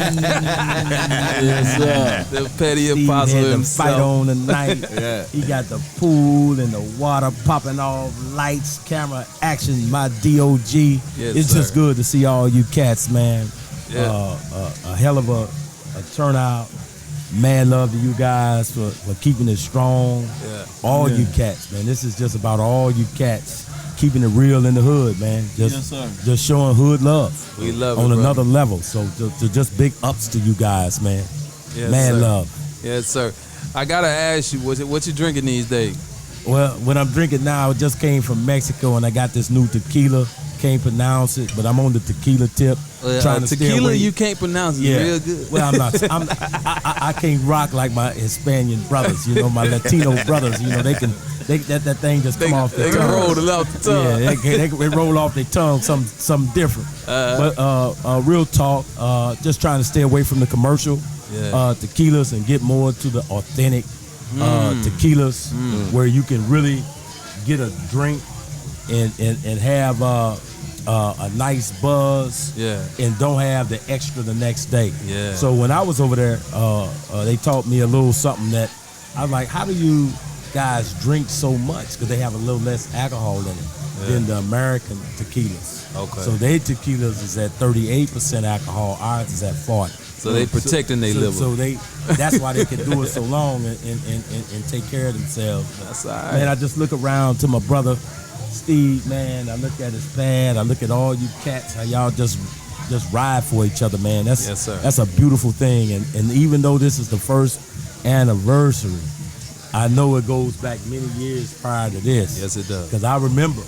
Yes, sir. The petty Steve apostle had the himself. fight on tonight. Yeah. He got the pool and the water popping off, lights, camera, action. My DOG. Yes, It's sir. just good to see all you cats, man. Yeah. A hell of a turnout. Man, love to you guys for keeping it strong. Yeah. All you cats, man. This is just about all you cats keeping it real in the hood, man. Just showing hood love. We love it, on brother. another level. So just big ups to you guys, man. Yes, man sir. love. Yes, sir. I gotta ask you, what you drinking these days? Well, what I'm drinking now, it just came from Mexico, and I got this new tequila. Can't pronounce it, but I'm on the tequila tip. Trying to stay tequila, away. you can't pronounce it. Yeah. Real good. Well, I'm not. I can't rock like my Hispanic brothers. You know, my Latino brothers. You know, that thing just come off their They tongue. can roll it off the tongue. Yeah, they roll off their tongue. Something different. But real talk. Just trying to stay away from the commercial tequilas and get more to the authentic tequilas, where you can really get a drink and have a nice buzz, and don't have the extra the next day. Yeah. So when I was over there, they taught me a little something that I was like, how do you guys drink so much? Because they have a little less alcohol in it than the American tequilas. Okay. So their tequilas is at 38% alcohol, ours is at 40. So they protecting their liver. So that's why they can do it so long and take care of themselves. That's all right. Man, I just look around to my brother Steve, man. I look at his pad. I look at all you cats, how y'all just ride for each other, man. That's Yes, sir. That's a beautiful thing. And even though this is the first anniversary, I know it goes back many years prior to this. Yes, it does. Because I remember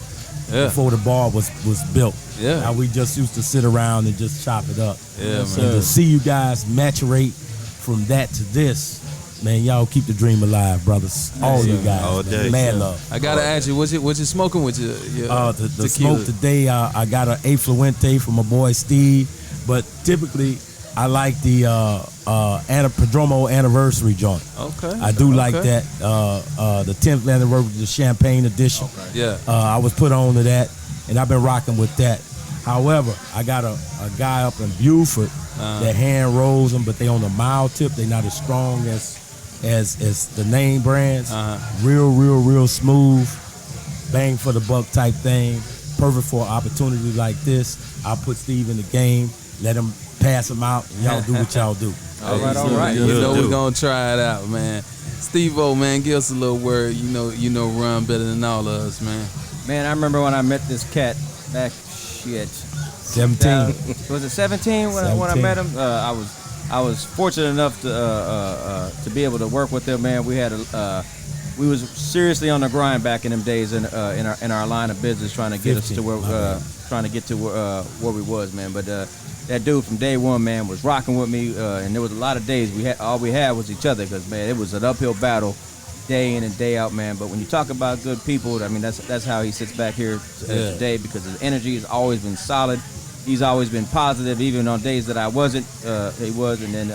before the bar was built. Yeah. How we just used to sit around and just chop it up. Yeah, And man. to see you guys maturate from that to this, man, y'all keep the dream alive, brothers. All you guys. All man. day. Mad love. I gotta ask you, what you smoking with your The tequila? smoke today, I got an Afluente from my boy Steve, but typically I like the Perdomo anniversary joint. Okay. I do like Okay. that. The 10th anniversary, the champagne edition. Yeah. I was put on to that, and I've been rocking with that. However, I got a guy up in Buford that hand rolls them, but they on the mild tip. They not as strong as the name brands. Real smooth, bang for the buck type thing. Perfect for an opportunity like this. I'll put Steve in the game, let him pass them out, and y'all do what y'all do. All right. You know we're gonna try it out, man. Steve-O, man, give us a little word. You know Ron better than all of us, man. Man, I remember when I met this cat back, 17. Was it 17 when I met him? I was fortunate enough to be able to work with him, man. We was seriously on the grind back in them days in our line of business, trying to get us to where we was, man. But that dude from day one, man, was rocking with me, and there was a lot of days all we had was each other, because man, it was an uphill battle, day in and day out, man. But when you talk about good people, I mean, that's how he sits back here today, because his energy has always been solid. He's always been positive, even on days that I wasn't. He was, and then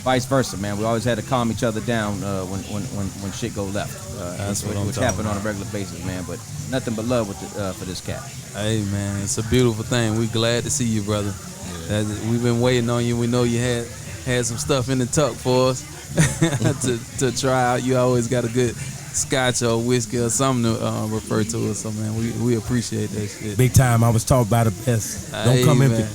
vice versa, man. We always had to calm each other down when shit go left. That's what I'm which talking happen on a regular basis, man. But nothing but love for this cat. Hey, man, it's a beautiful thing. We glad to see you, brother. We've been waiting on you. We know you had some stuff in the tuck for us to try out. You always got a good scotch or whiskey or something to refer to us. So, man, we appreciate that shit. Big time. I was taught by the best. Hey,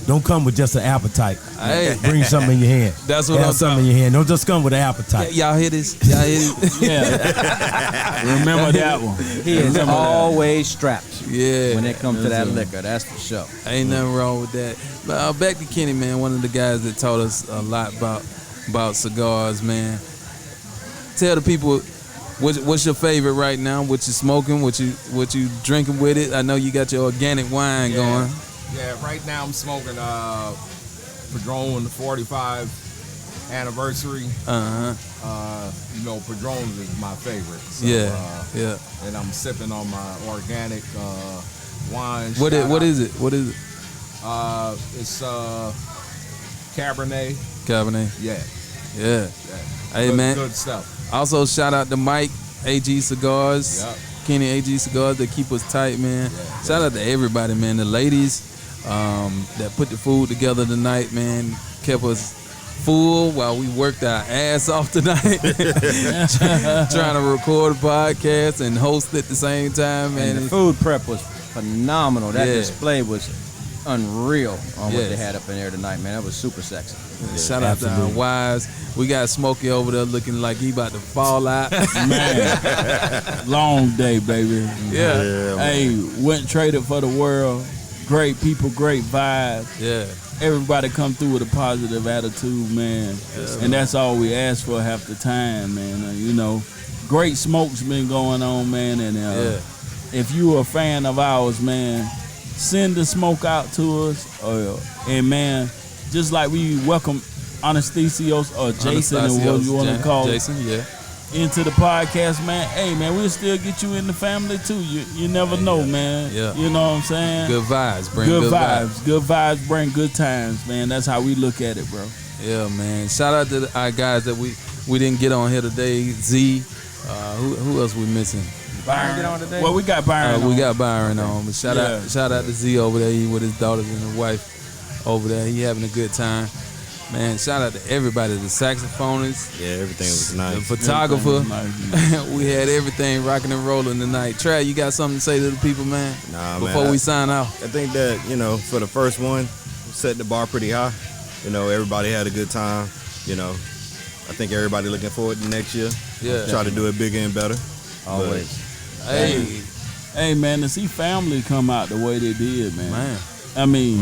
Don't come with just an appetite. Hey. Bring something in your hand. That's what Have I'm something in your hand. Don't just come with an appetite. Y'all hear this? Y'all hear this? Yeah. Remember that one. He is always strapped. Yeah. When it comes to that liquor, that's for sure. Ain't nothing wrong with that. But back to Kenny, man, one of the guys that taught us a lot about cigars, man. Tell the people what's your favorite right now? What you smoking? What you drinking with it? I know you got your organic wine going. Yeah, right now I'm smoking Padron, the 45 anniversary. You know, Padron's is my favorite. So, yeah. And I'm sipping on my organic wine. What is it? It's Cabernet. Cabernet. Yeah. Hey, man. Good stuff. Also, shout out to Mike, AG Cigars. Yep. Kenny, AG Cigars, that keep us tight, man. Shout out to everybody, man. The ladies that put the food together tonight, man, kept us full while we worked our ass off tonight. Trying to record a podcast and host at the same time, man. And the food prep was phenomenal. That display was unreal on what they Yes. had up in there tonight, man. That was super sexy. Shout out to our wives. We got Smokey over there looking like he about to fall out. Man, long day, baby. Yeah. Hey, went traded for the world. Great people, great vibe. Yeah. Everybody come through with a positive attitude, man. And that's all we ask for half the time, man. You know, great smoke's been going on, man. And if you a fan of ours, man, send the smoke out to us. And, man, just like we welcome Anastasios or Jason, or what you want to call Jason, it, into the podcast, man. Hey, man, we'll still get you in the family, too. You never know, man. Yeah. You know what I'm saying? Good vibes, bring Good good vibes. Good vibes bring good times, man. That's how we look at it, bro. Yeah, man. Shout out to our guys that we didn't get on here today. Z. Who else we missing? Byron get on today? Well, we got Byron on. We got Byron on. But shout out to Z over there. He with his daughters and his wife over there. He having a good time. Man, shout out to everybody, the saxophonists. Yeah, everything was nice. The photographer. We had everything rocking and rolling tonight. Trav, you got something to say to the people, man? Nah, before man, we sign out. I think that, you know, for the first one, set the bar pretty high. You know, everybody had a good time. You know, I think everybody looking forward to next year. Yeah. Try to do it bigger and better. Always. Hey, man, to see family come out the way they did, man. I mean,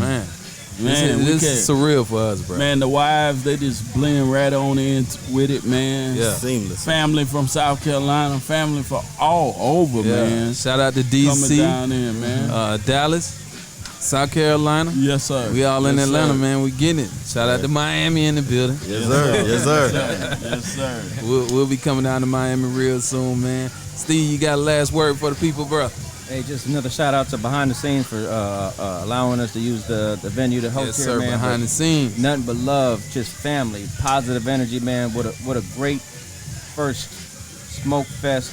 this is surreal for us, bro. Man, the wives, they just blend right on in with it, man. Yeah. Seamless. Family from South Carolina, family from all over, man. Shout out to DC. Coming down in, man. Dallas, South Carolina. Yes, sir. We all in Yes, Atlanta, sir. man. We getting it. Shout out to Miami in the building. Yes, sir. Yes, sir. Yes, sir. We'll be coming down to Miami real soon, man. Steve, you got a last word for the people, bro? Hey, just another shout out to Behind the Scenes for allowing us to use the venue to host Yes, here, sir. man. Behind the scenes. Nothing but love, just family, positive energy, man. What a great first smoke fest.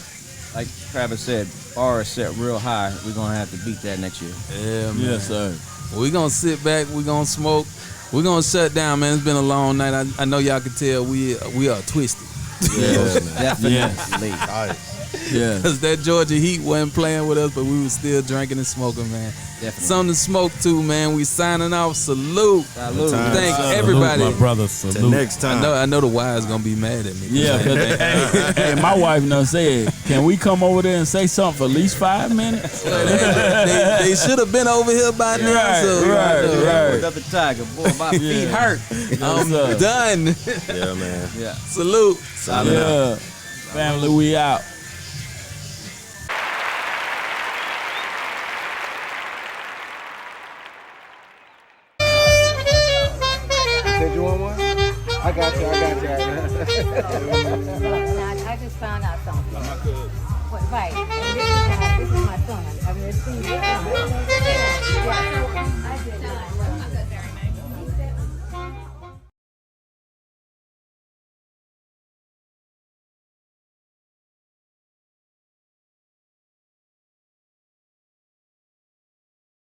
Like Travis said, bar is set real high. We're gonna have to beat that next year. Yeah, man. Yes, sir. We're gonna sit back, we're gonna smoke, we're gonna shut down, man. It's been a long night. I know y'all can tell we are twisted. Yeah, Definitely. Yeah. Because that Georgia Heat wasn't playing with us, but we was still drinking and smoking, man. Definitely. Something to smoke to, man. We signing off. Salute. Salute. Thank Salute, everybody. Salute, my brother. Till Salute. next time. I know the wives gonna be mad at me. Yeah, but hey, my wife done said, can we come over there and say something for at least 5 minutes? they should have been over here by now. Right. Another tiger, boy. My feet hurt. I'm done. Yeah, man. Yeah. Salute. Signing out. Yeah. Family, we out. Said you want one? I got you. And I just found out something. Right. And this is my son. I mean, it's I did not.